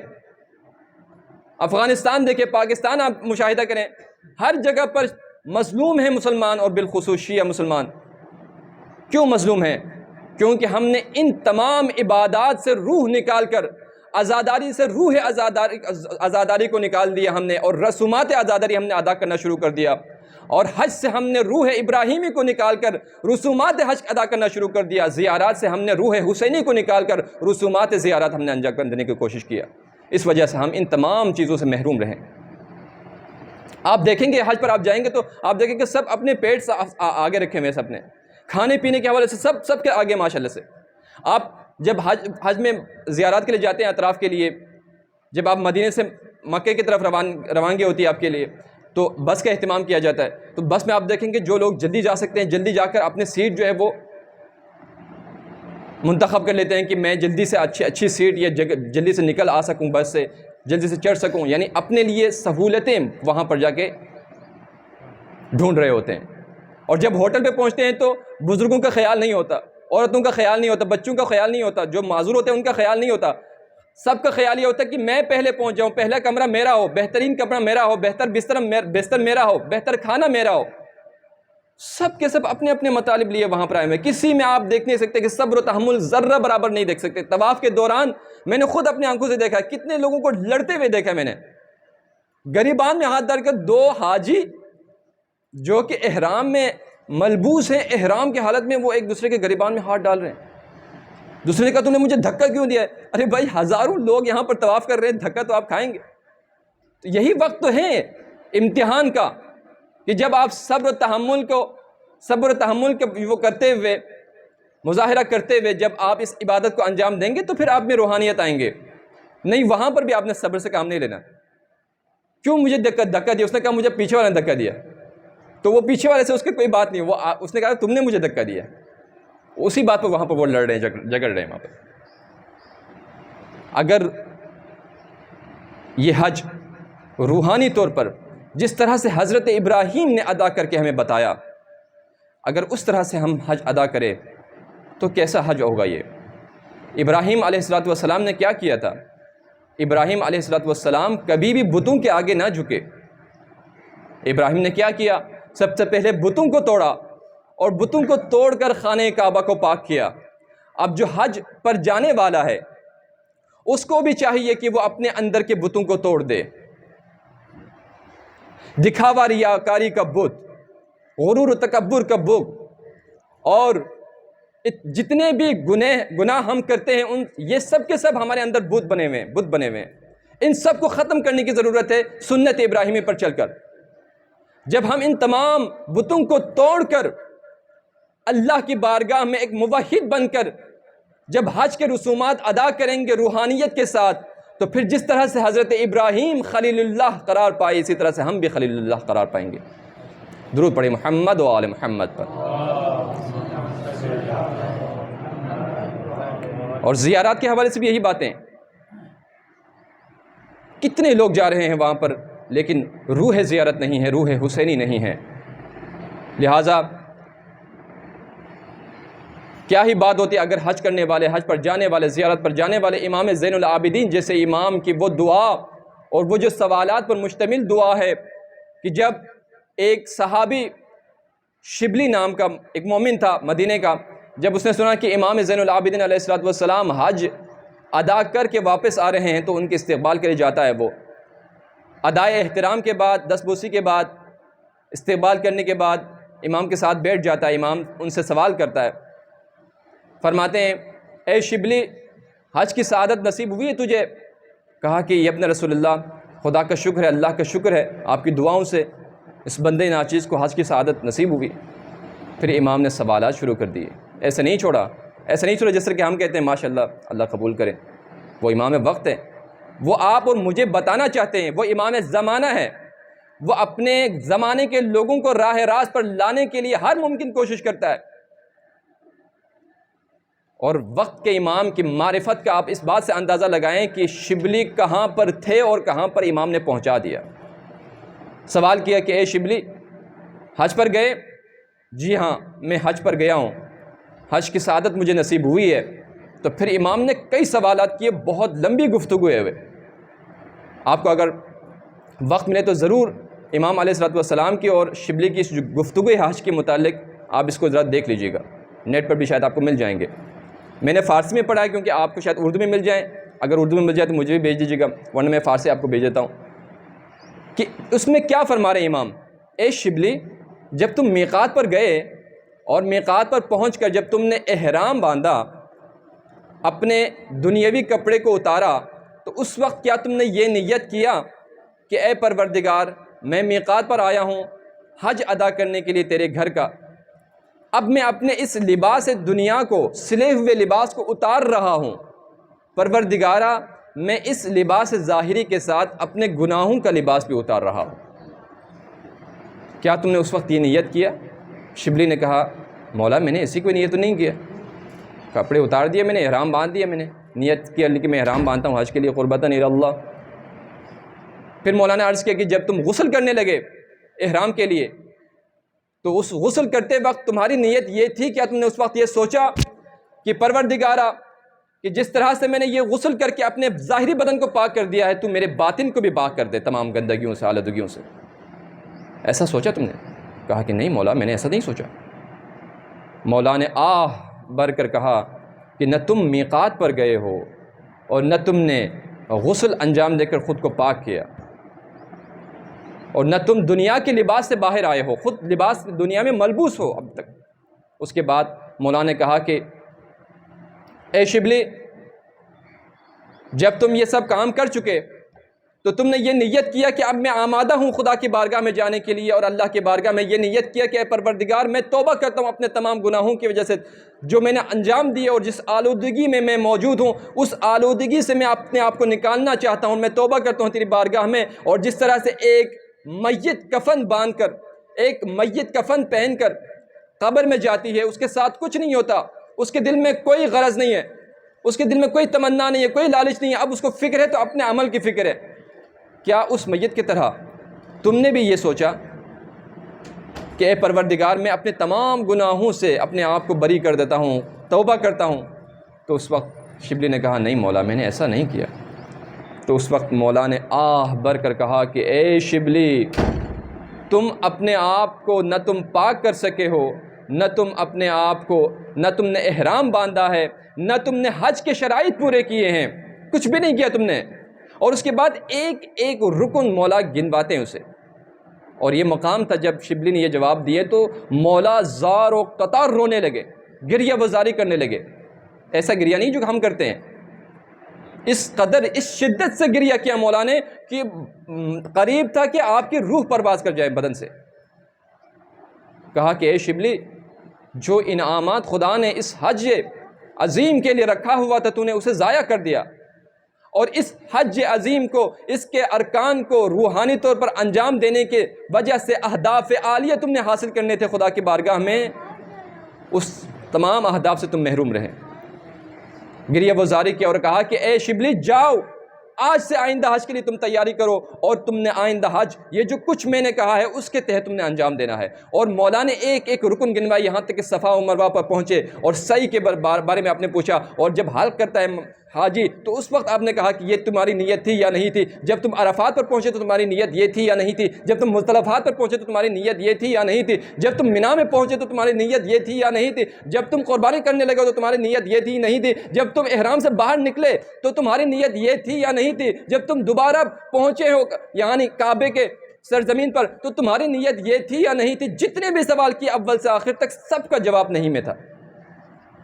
افغانستان دیکھیں، پاکستان آپ مشاہدہ کریں، ہر جگہ پر مظلوم ہیں مسلمان، اور بالخصوص شیعہ مسلمان۔ کیوں مظلوم ہیں؟ کیونکہ ہم نے ان تمام عبادات سے روح نکال کر، عزاداری سے روح عزاداری کو نکال دیا ہم نے، اور رسومات عزاداری ہم نے ادا کرنا شروع کر دیا، اور حج سے ہم نے روح ابراہیمی کو نکال کر رسومات حج ادا کرنا شروع کر دیا، زیارات سے ہم نے روح حسینی کو نکال کر رسومات زیارات ہم نے انجام دینے کی کوشش کیا۔ اس وجہ سے ہم ان تمام چیزوں سے محروم رہیں۔ آپ دیکھیں گے حج پر آپ جائیں گے تو آپ دیکھیں کہ سب اپنے پیٹ سے آگے رکھے ہوئے، سب نے کھانے پینے کے حوالے سے سب کے آگے ماشاءاللہ سے۔ آپ جب حج میں زیارات کے لیے جاتے ہیں، اطراف کے لیے، جب آپ مدینے سے مکے کی طرف روانگی ہوتی ہے آپ کے لیے، تو بس کا اہتمام کیا جاتا ہے۔ تو بس میں آپ دیکھیں گے جو لوگ جلدی جا سکتے ہیں جلدی جا کر اپنے سیٹ جو ہے وہ منتخب کر لیتے ہیں کہ میں جلدی سے اچھی سیٹ یا جلدی سے نکل آ سکوں، بس سے جلدی سے چڑھ سکوں، یعنی اپنے لیے سہولتیں وہاں پر جا کے ڈھونڈ رہے ہوتے ہیں۔ اور جب ہوٹل پہ پہنچتے ہیں تو بزرگوں کا خیال نہیں ہوتا، عورتوں کا خیال نہیں ہوتا، بچوں کا خیال نہیں ہوتا، جو معذور ہوتے ہیں ان کا خیال نہیں ہوتا۔ سب کا خیال یہ ہوتا ہے کہ میں پہلے پہنچ جاؤں، پہلا کمرہ میرا ہو، بہترین کمرہ میرا ہو، بہتر بستر میرا ہو، بہتر کھانا میرا ہو۔ سب کے سب اپنے اپنے مطالب لیے وہاں پر آئے ہوئے، کسی میں آپ دیکھ نہیں سکتے کہ صبر و تحمل ذرہ برابر نہیں دیکھ سکتے۔ طواف کے دوران میں نے خود اپنے آنکھوں سے دیکھا، کتنے لوگوں کو لڑتے ہوئے دیکھا میں نے، گریبان میں ہاتھ ڈال کر، دو حاجی جو کہ احرام میں ملبوس ہیں، احرام کی حالت میں وہ ایک دوسرے کے گریبان میں ہاتھ ڈال رہے ہیں۔ دوسرے نے کہا تم نے مجھے دھکا کیوں دیا ہے؟ ارے بھائی ہزاروں لوگ یہاں پر طواف کر رہے ہیں، دھکا تو آپ کھائیں گے۔ تو یہی وقت تو ہے امتحان کا کہ جب آپ صبر و تحمل کو وہ کرتے ہوئے، مظاہرہ کرتے ہوئے جب آپ اس عبادت کو انجام دیں گے تو پھر آپ میں روحانیت آئیں گے۔ نہیں، وہاں پر بھی آپ نے صبر سے کام نہیں لینا۔ کیوں مجھے دھکا دیا؟ اس نے کہا مجھے پیچھے والے نے دھکا دیا۔ تو وہ پیچھے والے سے اس کی کوئی بات نہیں، اس نے کہا تم نے مجھے دھکا دیا۔ اسی بات پہ وہاں پر وہ لڑ رہے ہیں، جگڑ رہے ہیں وہاں پہ۔ اگر یہ حج روحانی طور پر جس طرح سے حضرت ابراہیم نے ادا کر کے ہمیں بتایا، اگر اس طرح سے ہم حج ادا کریں تو کیسا حج ہوگا یہ؟ ابراہیم علیہ السلام نے کیا کیا تھا؟ ابراہیم علیہ السلام کبھی بھی بتوں کے آگے نہ جھکے۔ ابراہیم نے کیا کیا؟ سب سے پہلے بتوں کو توڑا، اور بتوں کو توڑ کر خانہ کعبہ کو پاک کیا۔ اب جو حج پر جانے والا ہے اس کو بھی چاہیے کہ وہ اپنے اندر کے بتوں کو توڑ دے۔ دکھاوا ریاکاری کا بت، غرور و تکبر کا بت، اور جتنے بھی گناہ ہم کرتے ہیں یہ سب کے سب ہمارے اندر بت بنے ہوئے ہیں۔ ان سب کو ختم کرنے کی ضرورت ہے سنت ابراہیمی پر چل کر۔ جب ہم ان تمام بتوں کو توڑ کر اللہ کی بارگاہ میں ایک موحد بن کر جب حج کے رسومات ادا کریں گے روحانیت کے ساتھ، تو پھر جس طرح سے حضرت ابراہیم خلیل اللہ قرار پائے اسی طرح سے ہم بھی خلیل اللہ قرار پائیں گے۔ درود پڑھیں محمد و آل محمد پر۔ اور زیارات کے حوالے سے بھی یہی باتیں، کتنے لوگ جا رہے ہیں وہاں پر لیکن روح زیارت نہیں ہے، روح حسینی نہیں ہے۔ لہٰذا کیا ہی بات ہوتی ہے اگر حج کرنے والے، حج پر جانے والے، زیارت پر جانے والے امام زین العابدین جیسے امام کی وہ دعا اور وہ جو سوالات پر مشتمل دعا ہے کہ جب ایک صحابی شبلی نام کا ایک مومن تھا مدینے کا، جب اس نے سنا کہ امام زین العابدین علیہ الصلوۃ والسلام حج ادا کر کے واپس آ رہے ہیں تو ان کے استقبال کے لیے جاتا ہے۔ وہ ادائے احترام کے بعد، دست بوسی کے بعد، استقبال کرنے کے بعد امام کے ساتھ بیٹھ جاتا ہے۔ امام ان سے سوال کرتا ہے، فرماتے ہیں اے شبلی حج کی سعادت نصیب ہوئی ہے تجھے؟ کہا کہ ابن رسول اللہ خدا کا شکر ہے، اللہ کا شکر ہے، آپ کی دعاؤں سے اس بندے ناچیز کو حج کی سعادت نصیب ہوئی۔ پھر امام نے سوالات شروع کر دیے، ایسے نہیں چھوڑا جس طرح کہ ہم کہتے ہیں ماشاءاللہ اللہ قبول کرے۔ وہ امام وقت ہے، وہ آپ اور مجھے بتانا چاہتے ہیں، وہ امام زمانہ ہے، وہ اپنے زمانے کے لوگوں کو راہ راست پر لانے کے لیے ہر ممکن کوشش کرتا ہے۔ اور وقت کے امام کی معرفت کا آپ اس بات سے اندازہ لگائیں کہ شبلی کہاں پر تھے اور کہاں پر امام نے پہنچا دیا۔ سوال کیا کہ اے شبلی حج پر گئے؟ جی ہاں میں حج پر گیا ہوں، حج کی سعادت مجھے نصیب ہوئی ہے۔ تو پھر امام نے کئی سوالات کیے، بہت لمبی گفتگو ہوئے۔ آپ کو اگر وقت ملے تو ضرور امام علیہ الصلوۃ والسلام کی اور شبلی کی جو گفتگو ہے حج کے متعلق آپ اس کو ذرا دیکھ لیجیے گا، نیٹ پر بھی شاید آپ کو مل جائیں گے۔ میں نے فارسی میں پڑھا ہے کیونکہ آپ کو شاید اردو میں مل جائیں، اگر اردو میں مل جائے تو مجھے بھی بھیج دیجیے گا، ورنہ میں فارسی آپ کو بھیج دیتا ہوں کہ اس میں کیا فرما رہے ہیں امام۔ اے شبلی جب تم میقات پر گئے اور میقات پر پہنچ کر جب تم نے احرام باندھا، اپنے دنیاوی کپڑے کو اتارا، تو اس وقت کیا تم نے یہ نیت کیا کہ اے پروردگار میں میقات پر آیا ہوں حج ادا کرنے کے لیے تیرے گھر کا، اب میں اپنے اس لباس دنیا کو، سلے ہوئے لباس کو اتار رہا ہوں، پروردگارا میں اس لباس ظاہری کے ساتھ اپنے گناہوں کا لباس بھی اتار رہا ہوں، کیا تم نے اس وقت یہ نیت کیا؟ شبلی نے کہا مولا میں نے ایسی کوئی نیت تو نہیں کیا، کپڑے اتار دیے میں نے، احرام باندھ دیا میں نے، نیت کیا کہ میں احرام باندھتا ہوں حج کے لیے قربتاً الی اللہ۔ پھر مولانا عرض کیا کہ جب تم غسل کرنے لگے احرام کے لیے تو اس غسل کرتے وقت تمہاری نیت یہ تھی، کیا تم نے اس وقت یہ سوچا کہ پروردگارا کہ جس طرح سے میں نے یہ غسل کر کے اپنے ظاہری بدن کو پاک کر دیا ہے تو میرے باطن کو بھی پاک کر دے تمام گندگیوں سے، آلودگیوں سے، ایسا سوچا تم نے؟ کہا کہ نہیں مولا میں نے ایسا نہیں سوچا۔ مولا نے آہ بھر کر کہا کہ نہ تم میقات پر گئے ہو اور نہ تم نے غسل انجام دے کر خود کو پاک کیا، اور نہ تم دنیا کے لباس سے باہر آئے ہو، خود لباس دنیا میں ملبوس ہو اب تک۔ اس کے بعد مولا نے کہا کہ اے شبلی جب تم یہ سب کام کر چکے تو تم نے یہ نیت کیا کہ اب میں آمادہ ہوں خدا کی بارگاہ میں جانے کے لیے، اور اللہ کی بارگاہ میں یہ نیت کیا کہ اے پروردگار میں توبہ کرتا ہوں اپنے تمام گناہوں کی وجہ سے جو میں نے انجام دیے، اور جس آلودگی میں میں موجود ہوں اس آلودگی سے میں اپنے آپ کو نکالنا چاہتا ہوں، میں توبہ کرتا ہوں تیری بارگاہ میں۔ اور جس طرح سے ایک میت کفن باندھ کر، ایک میت کفن پہن کر قبر میں جاتی ہے، اس کے ساتھ کچھ نہیں ہوتا، اس کے دل میں کوئی غرض نہیں ہے، اس کے دل میں کوئی تمنا نہیں ہے، کوئی لالچ نہیں ہے، اب اس کو فکر ہے تو اپنے عمل کی فکر ہے، کیا اس میت کی طرح تم نے بھی یہ سوچا کہ اے پروردگار میں اپنے تمام گناہوں سے اپنے آپ کو بری کر دیتا ہوں، توبہ کرتا ہوں؟ تو اس وقت شبلی نے کہا نہیں مولا میں نے ایسا نہیں کیا۔ تو اس وقت مولا نے آہ بھر کر کہا کہ اے شبلی تم اپنے آپ کو نہ تم پاک کر سکے ہو، نہ تم اپنے آپ کو، نہ تم نے احرام باندھا ہے، نہ تم نے حج کے شرائط پورے کیے ہیں، کچھ بھی نہیں کیا تم نے۔ اور اس کے بعد ایک ایک رکن مولا گنواتے ہیں اسے، اور یہ مقام تھا جب شبلی نے یہ جواب دیے تو مولا زار و قطار رونے لگے، گریہ وزاری کرنے لگے، ایسا گریہ نہیں جو ہم کرتے ہیں، اس قدر اس شدت سے گریہ کیا مولا نے کہ قریب تھا کہ آپ کی روح پرواز کر جائے بدن سے۔ کہا کہ اے شبلی جو انعامات خدا نے اس حج عظیم کے لیے رکھا ہوا تھا تو نے اسے ضائع کر دیا، اور اس حج عظیم کو، اس کے ارکان کو روحانی طور پر انجام دینے کے وجہ سے اہداف عالیہ تم نے حاصل کرنے تھے خدا کی بارگاہ میں، اس تمام اہداف سے تم محروم رہے۔ گریہ وزاری کیا اور کہا کہ اے شبلی جاؤ، آج سے آئندہ حج کے لیے تم تیاری کرو، اور تم نے آئندہ حج یہ جو کچھ میں نے کہا ہے اس کے تحت تم نے انجام دینا ہے۔ اور مولا نے ایک ایک رکن گنوائی، یہاں تک کہ صفا و مروہ پر پہنچے اور سعی کے بارے میں آپ نے پوچھا، اور جب حلق کرتا ہے حاجی تو اس وقت آپ نے کہا کہ یہ تمہاری نیت تھی یا نہیں تھی؟ جب تم عرفات پر پہنچے تو تمہاری نیت یہ تھی یا نہیں تھی؟ جب تم مزدلفات پر پہنچے تو تمہاری نیت یہ تھی یا نہیں تھی؟ جب تم مینا میں پہنچے تو تمہاری نیت یہ تھی یا نہیں تھی؟ جب تم قربانی کرنے لگے تو تمہاری نیت یہ تھی نہیں تھی؟ جب تم احرام سے باہر نکلے تو تمہاری نیت یہ تھی یا نہیں تھی؟ جب تم دوبارہ پہنچے ہو یعنی کعبے کے سرزمین پر تو تمہاری نیت یہ تھی یا نہیں تھی؟ جتنے بھی سوال کیے اول سے آخر تک سب کا جواب نہیں میں تھا۔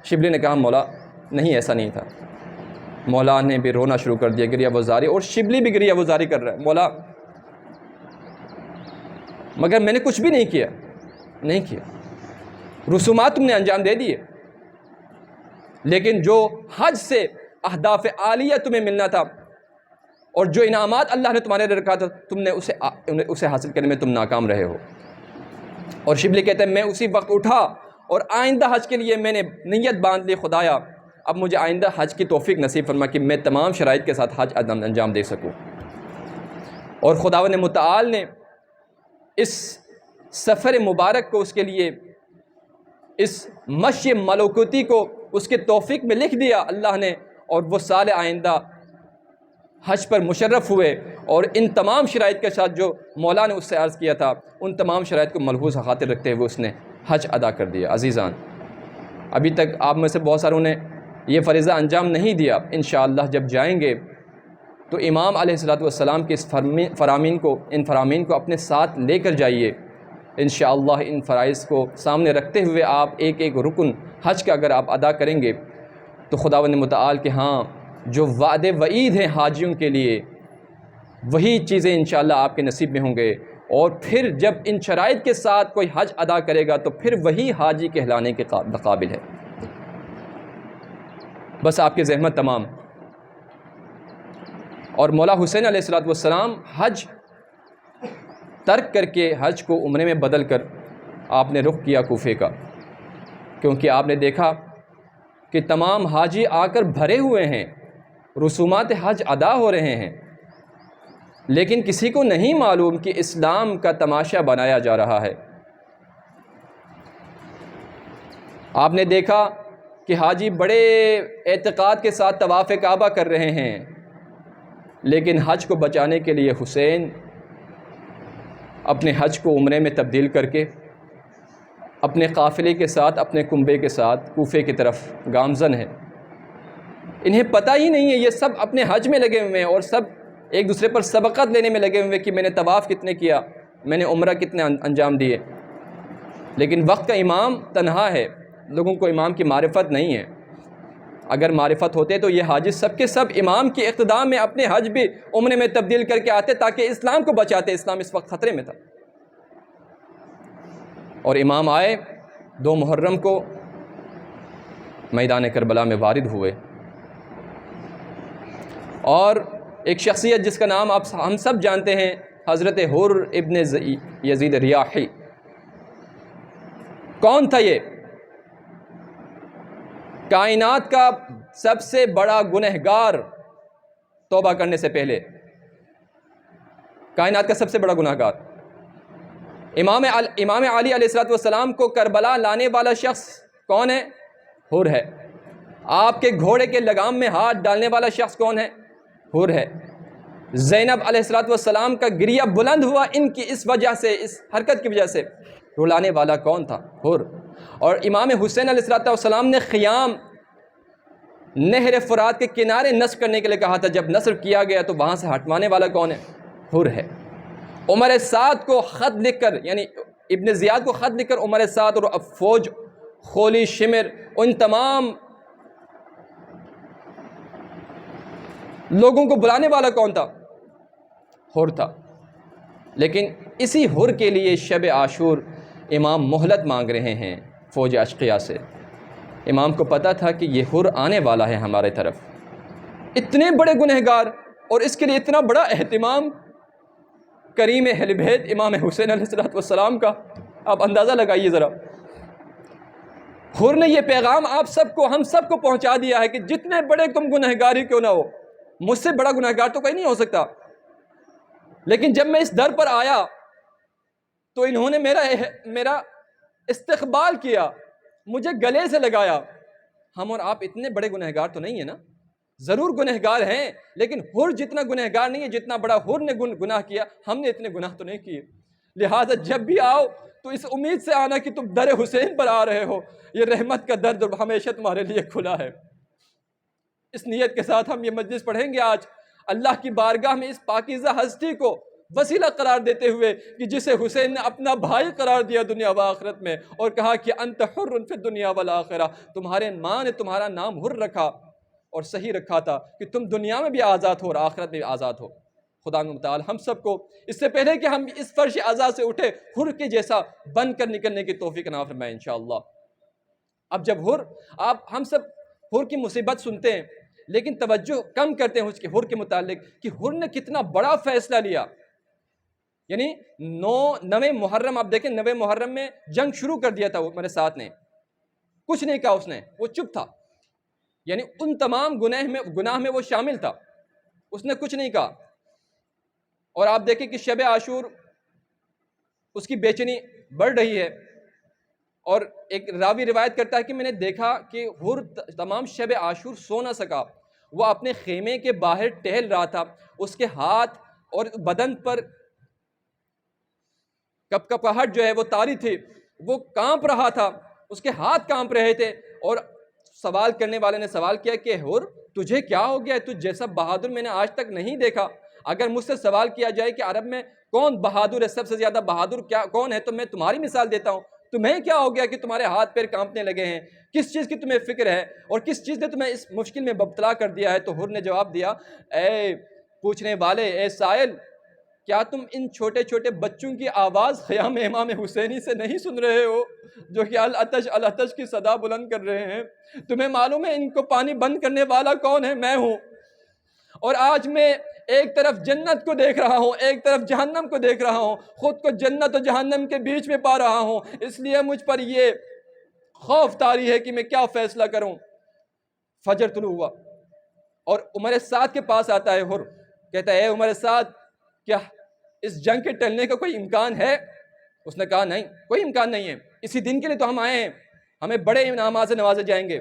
شبلی نے کہا مولا نہیں، ایسا نہیں تھا۔ مولا نے بھی رونا شروع کر دیا، گریہ وزاری، اور شبلی بھی گریہ وزاری کر رہا ہے، مولا مگر میں نے کچھ بھی نہیں کیا، رسومات تم نے انجام دے دیے، لیکن جو حج سے اہداف عالیہ تمہیں ملنا تھا اور جو انعامات اللہ نے تمہارے لیے رکھا تھا تم نے اسے حاصل کرنے میں تم ناکام رہے ہو۔ اور شبلی کہتے ہیں میں اسی وقت اٹھا اور آئندہ حج کے لیے میں نے نیت باندھ لی، خدایا اب مجھے آئندہ حج کی توفیق نصیب فرما کہ میں تمام شرائط کے ساتھ حج انجام دے سکوں۔ اور خداوند متعال نے اس سفر مبارک کو اس کے لیے، اس مشی ملکوتی کو اس کے توفیق میں لکھ دیا اللہ نے، اور وہ سال آئندہ حج پر مشرف ہوئے، اور ان تمام شرائط کے ساتھ جو مولا نے اس سے عرض کیا تھا ان تمام شرائط کو ملحوظ خاطر رکھتے ہوئے اس نے حج ادا کر دیا۔ عزیزان، ابھی تک آپ میں سے بہت ساروں نے یہ فریضہ انجام نہیں دیا، انشاءاللہ جب جائیں گے تو امام علیہ السلام کے اس فرامین کو اپنے ساتھ لے کر جائیے۔ انشاءاللہ ان فرائض کو سامنے رکھتے ہوئے آپ ایک ایک رکن حج کا اگر آپ ادا کریں گے تو خداوند متعال کے ہاں جو وعدے وعید ہیں حاجیوں کے لیے وہی چیزیں انشاءاللہ آپ کے نصیب میں ہوں گے، اور پھر جب ان شرائط کے ساتھ کوئی حج ادا کرے گا تو پھر وہی حاجی کہلانے کے قابل ہے۔ بس آپ کے زحمت تمام۔ اور مولا حسین علیہ السلام حج ترک کر کے حج کو عمرے میں بدل کر آپ نے رخ کیا کوفے کا، کیونکہ آپ نے دیکھا کہ تمام حاجی آ کر بھرے ہوئے ہیں، رسومات حج ادا ہو رہے ہیں، لیکن کسی کو نہیں معلوم کہ اسلام کا تماشا بنایا جا رہا ہے۔ آپ نے دیکھا کہ حاجی بڑے اعتقاد کے ساتھ طواف کعبہ کر رہے ہیں، لیکن حج کو بچانے کے لیے حسین اپنے حج کو عمرے میں تبدیل کر کے اپنے قافلے کے ساتھ، اپنے کنبے کے ساتھ کوفے کی طرف گامزن ہے۔ انہیں پتہ ہی نہیں ہے، یہ سب اپنے حج میں لگے ہوئے ہیں اور سب ایک دوسرے پر سبقت لینے میں لگے ہوئے کہ میں نے طواف کتنے کیا، میں نے عمرہ کتنے انجام دیے، لیکن وقت کا امام تنہا ہے، لوگوں کو امام کی معرفت نہیں ہے۔ اگر معرفت ہوتے تو یہ حاجی سب کے سب امام کی اقتداء میں اپنے حج بھی عمرے میں تبدیل کر کے آتے تاکہ اسلام کو بچاتے۔ اسلام اس وقت خطرے میں تھا، اور امام آئے 2 محرم کو میدان کربلا میں وارد ہوئے، اور ایک شخصیت جس کا نام ہم سب جانتے ہیں، حضرت حر ابن یزید ریاحی۔ کون تھا یہ؟ کائنات کا سب سے بڑا گنہگار، توبہ کرنے سے پہلے کائنات کا سب سے بڑا گنہگار، امام علی علیہ السلام کو کربلا لانے والا شخص کون ہے؟ حر ہے۔ آپ کے گھوڑے کے لگام میں ہاتھ ڈالنے والا شخص کون ہے؟ حر ہے۔ زینب علیہ السلام کا گریہ بلند ہوا ان کی اس وجہ سے، اس حرکت کی وجہ سے، رلانے والا کون تھا؟ حر۔ اور امام حسین علیہ السلام نے خیام نہر فرات کے کنارے نصب کرنے کے لیے کہا تھا، جب نصب کیا گیا تو وہاں سے ہٹوانے والا کون ہے؟ حر ہے۔ عمر سعد کو خط لکھ کر، یعنی ابن زیاد کو خط لکھ کر عمر سعد اور فوج، خولی، شمر، ان تمام لوگوں کو بلانے والا کون تھا؟ حر تھا۔ لیکن اسی حر کے لیے شب عاشور امام مہلت مانگ رہے ہیں فوج اشقیاء سے۔ امام کو پتہ تھا کہ یہ حر آنے والا ہے ہمارے طرف، اتنے بڑے گنہگار، اور اس کے لیے اتنا بڑا اہتمام کریم اہل بیت امام حسین علیہ السلام کا، آپ اندازہ لگائیے ذرا۔ حر نے یہ پیغام آپ سب کو، ہم سب کو پہنچا دیا ہے کہ جتنے بڑے تم گنہگاری کیوں نہ ہو، مجھ سے بڑا گنہگار تو کوئی نہیں ہو سکتا، لیکن جب میں اس در پر آیا تو انہوں نے میرا استقبال کیا، مجھے گلے سے لگایا۔ ہم اور آپ اتنے بڑے گنہگار تو نہیں ہیں نا، ضرور گنہگار ہیں، لیکن حر جتنا گنہگار نہیں ہے جتنا بڑا حر نے گناہ کیا، ہم نے اتنے گناہ تو نہیں کیے۔ لہٰذا جب بھی آؤ تو اس امید سے آنا کہ تم در حسین پر آ رہے ہو، یہ رحمت کا در ہمیشہ تمہارے لیے کھلا ہے۔ اس نیت کے ساتھ ہم یہ مجلس پڑھیں گے آج، اللہ کی بارگاہ میں اس پاکیزہ ہستی کو وسیلہ قرار دیتے ہوئے کہ جسے حسین نے اپنا بھائی قرار دیا دنیا و آخرت میں، اور کہا کہ انت حر فی الدنیا والآخرہ، تمہارے ماں نے تمہارا نام حر رکھا اور صحیح رکھا تھا کہ تم دنیا میں بھی آزاد ہو اور آخرت میں بھی آزاد ہو۔ خدا متعال ہم سب کو اس سے پہلے کہ ہم اس فرش آزاد سے اٹھے، حر کے جیسا بن کر نکلنے کی توفیق عنایت فرمائے انشاءاللہ۔ اب جب ہم سب حر کی مصیبت سنتے ہیں، لیکن توجہ کم کرتے ہیں اس کے حر کے متعلق کہ حر نے کتنا بڑا فیصلہ لیا۔ یعنی 9 محرم، آپ دیکھیں 9 محرم میں جنگ شروع کر دیا تھا وہ میرے ساتھ نے، کچھ نہیں کہا اس نے، وہ چپ تھا، یعنی ان تمام گناہ میں وہ شامل تھا، اس نے کچھ نہیں کہا۔ اور آپ دیکھیں کہ شب عاشور اس کی بے چینی بڑھ رہی ہے، اور ایک راوی روایت کرتا ہے کہ میں نے دیکھا کہ حر تمام شب عاشور سو نہ سکا، وہ اپنے خیمے کے باہر ٹہل رہا تھا، اس کے ہاتھ اور بدن پر کپکپاہٹ جو ہے وہ طاری تھی، وہ کانپ رہا تھا، اس کے ہاتھ کانپ رہے تھے۔ اور سوال کرنے والے نے سوال کیا کہ حر تجھے کیا ہو گیا ہے؟ تجھ جیسا بہادر میں نے آج تک نہیں دیکھا۔ اگر مجھ سے سوال کیا جائے کہ عرب میں کون بہادر ہے، سب سے زیادہ بہادر کون ہے، تو میں تمہاری مثال دیتا ہوں۔ تمہیں کیا ہو گیا کہ تمہارے ہاتھ پیر کانپنے لگے ہیں؟ کس چیز کی تمہیں فکر ہے اور کس چیز نے تمہیں اس مشکل میں مبتلا کر دیا ہے؟ تو حر نے جواب دیا، اے پوچھنے والے، اے سائل، کیا تم ان چھوٹے چھوٹے بچوں کی آواز خیام امام حسینی سے نہیں سن رہے ہو جو کہ العطش العطش کی صدا بلند کر رہے ہیں؟ تمہیں معلوم ہے ان کو پانی بند کرنے والا کون ہے؟ میں ہوں۔ اور آج میں ایک طرف جنت کو دیکھ رہا ہوں، ایک طرف جہنم کو دیکھ رہا ہوں، خود کو جنت و جہنم کے بیچ میں پا رہا ہوں، اس لیے مجھ پر یہ خوف طاری ہے کہ میں کیا فیصلہ کروں۔ فجر طلوع ہوا اور عمر سعد کے پاس آتا ہے حر، کہتا ہے، اے عمر سعد، کیا اس جنگ کے ٹلنے کا کوئی امکان ہے؟ اس نے کہا نہیں، کوئی امکان نہیں ہے، اسی دن کے لیے تو ہم آئے ہیں، ہمیں بڑے انعامات سے نوازے جائیں گے۔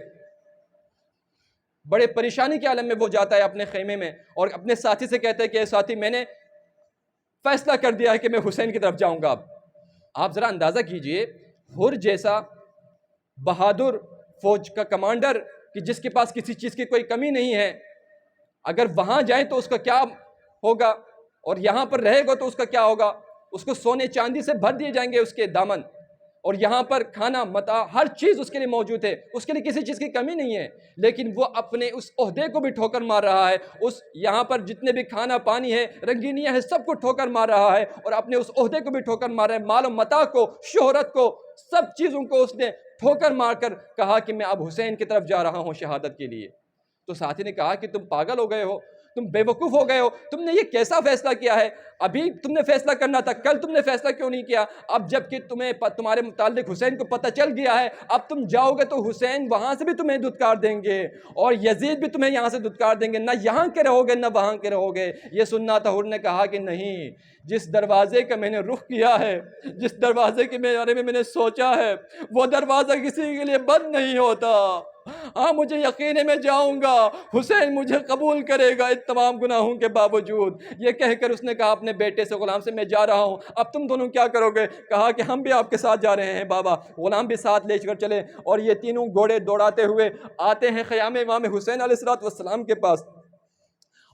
بڑے پریشانی کے عالم میں وہ جاتا ہے اپنے خیمے میں اور اپنے ساتھی سے کہتا ہے کہ اے ساتھی، میں نے فیصلہ کر دیا ہے کہ میں حسین کی طرف جاؤں گا۔ اب آپ ذرا اندازہ کیجئے، حر جیسا بہادر فوج کا کمانڈر کہ جس کے پاس کسی چیز کی کوئی کمی نہیں ہے، اگر وہاں جائیں تو اس کا کیا ہوگا، اور یہاں پر رہے گا تو اس کا کیا ہوگا؟ اس کو سونے چاندی سے بھر دیے جائیں گے اس کے دامن، اور یہاں پر کھانا متاع ہر چیز اس کے لیے موجود ہے، اس کے لیے کسی چیز کی کمی نہیں ہے، لیکن وہ اپنے اس عہدے کو بھی ٹھوکر مار رہا ہے، اس یہاں پر جتنے بھی کھانا پانی ہے، رنگینیاں ہے، سب کو ٹھوکر مار رہا ہے، اور اپنے اس عہدے کو بھی ٹھوکر مار رہا ہے، مال و متاع کو، شہرت کو، سب چیزوں کو اس نے ٹھوکر مار کر کہا کہ میں اب حسین کی طرف جا رہا ہوں شہادت کے لیے۔ تو ساتھی نے کہا کہ تم پاگل ہو گئے ہو، تم بے وقوف ہو گئے ہو، تم نے یہ کیسا فیصلہ کیا ہے؟ ابھی تم نے فیصلہ کرنا تھا، کل تم نے فیصلہ کیوں نہیں کیا؟ اب جب کہ تمہارے متعلق حسین کو پتہ چل گیا ہے، اب تم جاؤ گے تو حسین وہاں سے بھی تمہیں دھتکار دیں گے، اور یزید بھی تمہیں یہاں سے دھتکار دیں گے، نہ یہاں کے رہو گے نہ وہاں کے رہو گے۔ یہ سننا تھا۔ حر نے کہا کہ نہیں، جس دروازے کا میں نے رخ کیا ہے، جس دروازے کے بارے میں نے سوچا ہے، وہ دروازہ کسی کے لیے بند نہیں ہوتا۔ ہاں، مجھے یقین ہے میں جاؤں گا، حسین مجھے قبول کرے گا ان تمام گناہوں کے باوجود۔ یہ کہہ کر اس نے کہا اپنے بیٹے سے، غلام سے، میں جا رہا ہوں، اب تم دونوں کیا کرو گے؟ کہا کہ ہم بھی آپ کے ساتھ جا رہے ہیں بابا۔ غلام بھی ساتھ لے کر چلے، اور یہ تینوں گھوڑے دوڑاتے ہوئے آتے ہیں خیام امام حسین علیہ السلام کے پاس،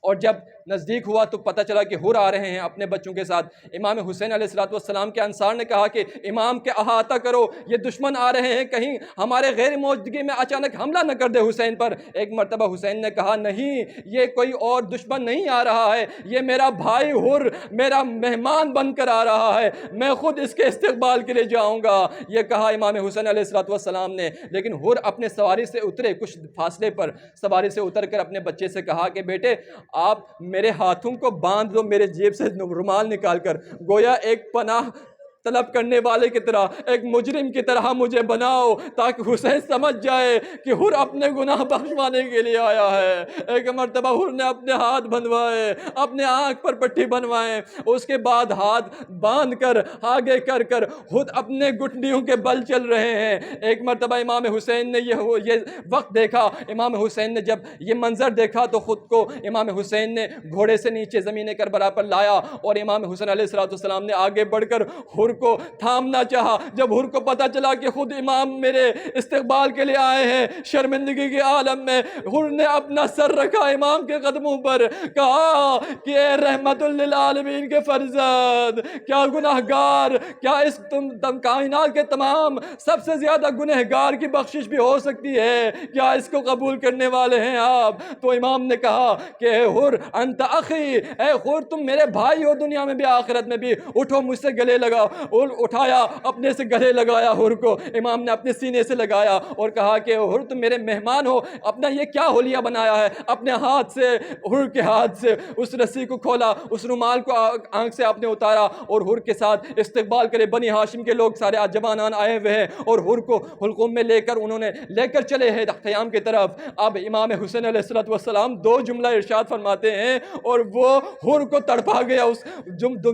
اور جب نزدیک ہوا تو پتہ چلا کہ حر آ رہے ہیں اپنے بچوں کے ساتھ۔ امام حسین علیہ السلام کے انصار نے کہا کہ امام کے احاطہ کرو، یہ دشمن آ رہے ہیں، کہیں ہمارے غیر موجودگی میں اچانک حملہ نہ کر دے حسین پر۔ ایک مرتبہ حسین نے کہا نہیں، یہ کوئی اور دشمن نہیں آ رہا ہے، یہ میرا بھائی حر میرا مہمان بن کر آ رہا ہے، میں خود اس کے استقبال کے لیے جاؤں گا، یہ کہا امام حسین علیہ السلام نے۔ لیکن حر اپنے سواری سے اترے، کچھ فاصلے پر سواری سے اتر کر اپنے بچے سے کہا کہ بیٹے آپ میرے ہاتھوں کو باندھ دو، میرے جیب سے رومال نکال کر، گویا ایک پناہ طلب کرنے والے کی طرح، ایک مجرم کی طرح مجھے بناؤ، تاکہ حسین سمجھ جائے کہ حر اپنے گناہ بخشوانے کے لیے آیا ہے۔ ایک مرتبہ حر نے اپنے ہاتھ بندھوائے، اپنے آنکھ پر پٹی بنوائے، اس کے بعد ہاتھ باندھ کر آگے کر کر خود اپنے گھٹنیوں کے بل چل رہے ہیں۔ ایک مرتبہ امام حسین نے یہ وقت دیکھا، امام حسین نے جب یہ منظر دیکھا تو خود کو امام حسین نے گھوڑے سے نیچے زمین کربلا پر لایا، اور امام حسین علیہ السلام نے آگے بڑھ کر حر کو تھامنا چاہا۔ جب حر کو پتا چلا کہ خود امام میرے استقبال کے لیے آئے ہیں شرمندگی کے عالم میں، حر نے اپنا سر رکھا امام کے قدموں پر، کہا کہ اے رحمت للعالمین کے فرزند، کیا گناہگار، کیا اس تم کائنات کے تمام سب سے زیادہ گنہگار کی بخشش بھی ہو سکتی ہے؟ کیا اس کو قبول کرنے والے ہیں آپ؟ تو امام نے کہا کہ اے حر انت اخی، اے حر تم میرے بھائی ہو دنیا میں بھی آخرت میں بھی، اٹھو مجھ سے گلے لگاؤ۔ اٹھایا، اپنے سے گلے لگایا حر کو، امام نے اپنے سینے سے لگایا اور کہا کہ حر تم میرے مہمان ہو، اپنا یہ کیا حلیہ بنایا ہے؟ اپنے ہاتھ سے، حر کے ہاتھ سے اس رسی کو کھولا، اس رومال کو آنکھ سے آپ نے اتارا، اور حر کے ساتھ استقبال کرے بنی ہاشم کے لوگ سارے جوانان آئے ہوئے ہیں، اور حر کو حلقوم میں لے کر انہوں نے لے کر چلے ہیں خیام کی طرف۔ اب امام حسین علیہ السلام دو جملہ ارشاد فرماتے ہیں، اور وہ حر کو تڑپا گیا، اس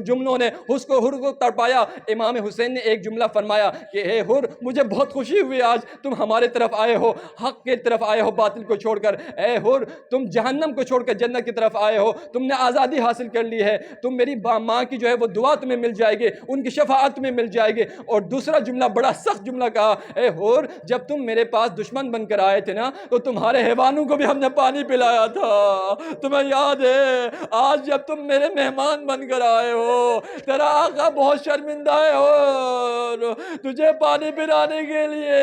جملوں نے حر کو تڑپایا۔ امام حسین نے ایک جملہ فرمایا کہ اے حر مجھے بہت خوشی ہوئی آج تم ہمارے طرف آئے ہو، حق کی طرف آئے ہو باطل کو چھوڑ کر، اے حر تم جہنم کو چھوڑ کر جنت کی طرف آئے ہو، تم نے آزادی حاصل کر لی ہے، تم میری ماں کی جو ہے وہ دعا تمہیں مل جائے گی، ان کی شفاعت تمہیں مل جائے گی۔ اور دوسرا جملہ بڑا سخت جملہ کہا، اے حر جب تم میرے پاس دشمن بن کر آئے تھے نا تو تمہارے حیوانوں کو بھی ہم نے پانی پلایا تھا، تمہیں یاد ہے؟ آج جب تم میرے مہمان بن کر آئے ہو، تیرا آقا بہت شرمندہ ہے، اور تجھے پانی پلانے کے لیے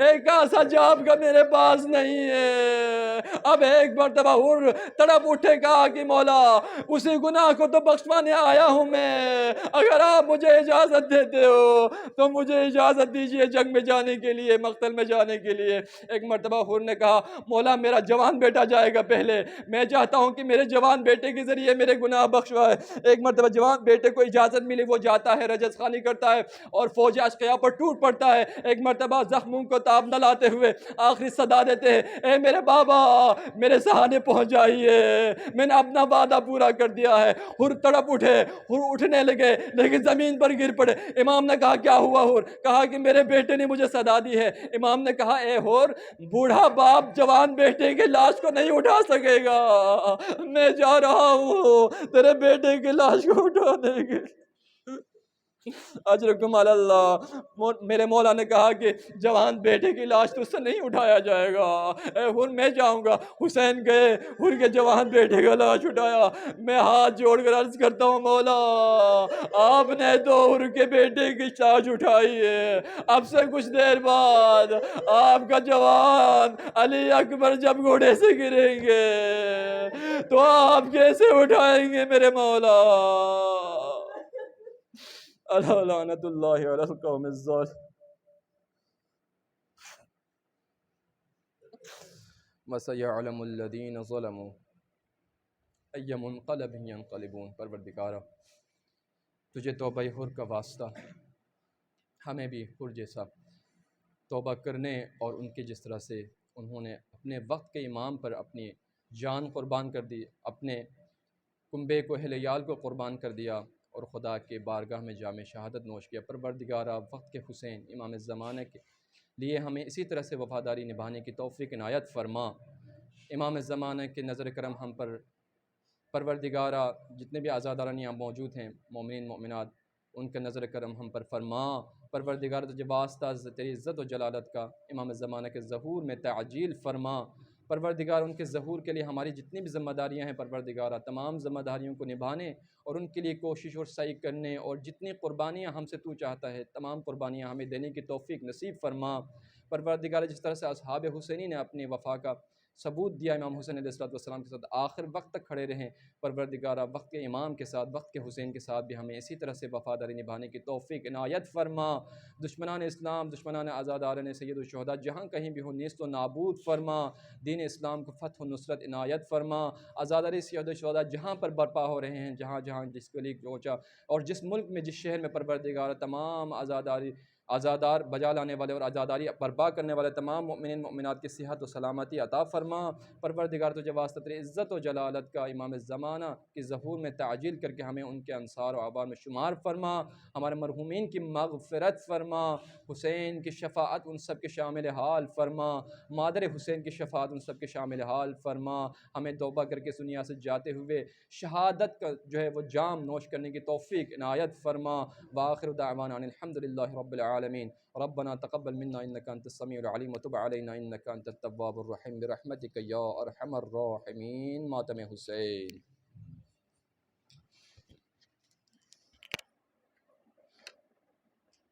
ایک کاسا جاب کا میرے پاس نہیں ہے۔ اب ایک مرتبہ حر تڑپ اٹھے، کہا کہ مولا اسی گناہ کو تو بخشوانے آیا ہوں میں، اگر آپ مجھے اجازت دیتے ہو تو مجھے اجازت دیجئے جنگ میں جانے کے لیے، مقتل میں جانے کے لیے۔ ایک مرتبہ حر نے کہا مولا میرا جوان بیٹا جائے گا پہلے، میں چاہتا ہوں کہ میرے جوان بیٹے کے ذریعے میرے گناہ بخشوائے۔ ایک مرتبہ جوان بیٹے کو اجازت ملی، وہ جاتا ہے، رجز خانی کرتا ہے اور فوج اشقیاء پر ٹوٹ پڑتا ہے۔ ایک مرتبہ زخموں کو تاب نہ لاتے ہوئے آخری صدا دیتے ہیں، اے میرے بابا میرے سہانے پہنچ جائیے، میں نے اپنا وعدہ پورا کر دیا ہے۔ حر تڑپ اٹھے، حر اٹھنے لگے لیکن زمین پر گر پڑے۔ امام نے کہا کیا ہوا حر؟ کہا کہ میرے بیٹے نے مجھے صدا دی ہے۔ امام نے کہا اے حر بوڑھا باپ جوان بیٹے کی لاش کو نہیں اٹھا سکے گا، میں جا رہا ہوں تیرے بیٹے کی لاش کو اٹھانے کے لیے، اجرکم علی اللہ۔ میرے مولا نے کہا کہ جوان بیٹے کی لاش تو اس سے نہیں اٹھایا جائے گا، اے حر میں جاؤں گا۔ حسین گئے، حر کے جوان بیٹے کا لاش اٹھایا۔ میں ہاتھ جوڑ کر عرض کرتا ہوں مولا آپ نے تو حر کے بیٹے کی لاش اٹھائی ہے، اب سے کچھ دیر بعد آپ کا جوان علی اکبر جب گھوڑے سے گریں گے تو آپ کیسے اٹھائیں گے میرے مولا؟ لعنت اللہ علی القوم الظالمین۔ وَسَيَعْلَمُ الَّذِينَ ظَلَمُوا أَيَّ مُنْقَلَبٍ يَنْقَلِبُونَ۔ پروردگارا تجھے توبہ حر کا واسطہ، ہمیں بھی حر جیسا توبہ کرنے اور ان کے جس طرح سے انہوں نے اپنے وقت کے امام پر اپنی جان قربان کر دی، اپنے کنبے کو اہل عیال کو قربان کر دیا اور خدا کے بارگاہ میں جام شہادت نوش کیا۔ پروردگارا وقت کے حسین امام زمانہ کے لیے ہمیں اسی طرح سے وفاداری نبھانے کی توفیق عنایت فرما۔ امام زمانہ کے نظر کرم ہم پر پروردگارا جتنے بھی آزاداران یہاں موجود ہیں مومنین مومنات، ان کا نظر کرم ہم پر فرما۔ پروردگار تجھے واسطہ تیری عزت و جلالت کا امام زمانہ کے ظہور میں تعجیل فرما۔ پروردگار ان کے ظہور کے لیے ہماری جتنی بھی ذمہ داریاں ہیں پروردگار تمام ذمہ داریوں کو نبھانے اور ان کے لیے کوشش اور سعی کرنے اور جتنی قربانیاں ہم سے تو چاہتا ہے تمام قربانیاں ہمیں دینے کی توفیق نصیب فرما۔ پروردگار جس طرح سے اصحاب حسینی نے اپنی وفا کا ثبوت دیا امام حسین علیہ السلام کے ساتھ آخر وقت تک کھڑے رہیں، پروردگارہ وقت کے امام کے ساتھ وقت کے حسین کے ساتھ بھی ہمیں اسی طرح سے وفاداری نبھانے کی توفیق عنایت فرما۔ دشمنان اسلام، دشمنان آزاداران سید الشہداء جہاں کہیں بھی ہو نیست و نابود فرما، دین اسلام کو فتح و نصرت عنایت فرما۔ آزاداری سید الشہداء جہاں پر برپا ہو رہے ہیں، جہاں جہاں جس گلی پہنچا اور جس ملک میں جس شہر میں پروردگار تمام آزادار بجا لانے والے اور آزاداری برپا کرنے والے تمام مؤمنین مؤمنات کی صحت و سلامتی عطا فرما۔ پروردگار تجھے واسطہ تیری عزت و جلالت کا امام زمانہ کی ظہور میں تعجیل کر کے ہمیں ان کے انصار و احبار میں شمار فرما، ہمارے مرحومین کی مغفرت فرما، حسین کی شفاعت ان سب کے شامل حال فرما، مادر حسین کی شفاعت ان سب کے شامل حال فرما، ہمیں توبہ کر کے اس دنیا سے جاتے ہوئے شہادت کا جو ہے وہ جام نوش کرنے کی توفیق عنایت فرما۔ وآخر دعوانا ان الحمدللہ رب العالمین۔ ربنا تقبل منا انک انت السمیع العلیم وتب علینا انک انت التواب الرحیم برحمتک یا ارحم الراحمین۔ ماتم حسین۔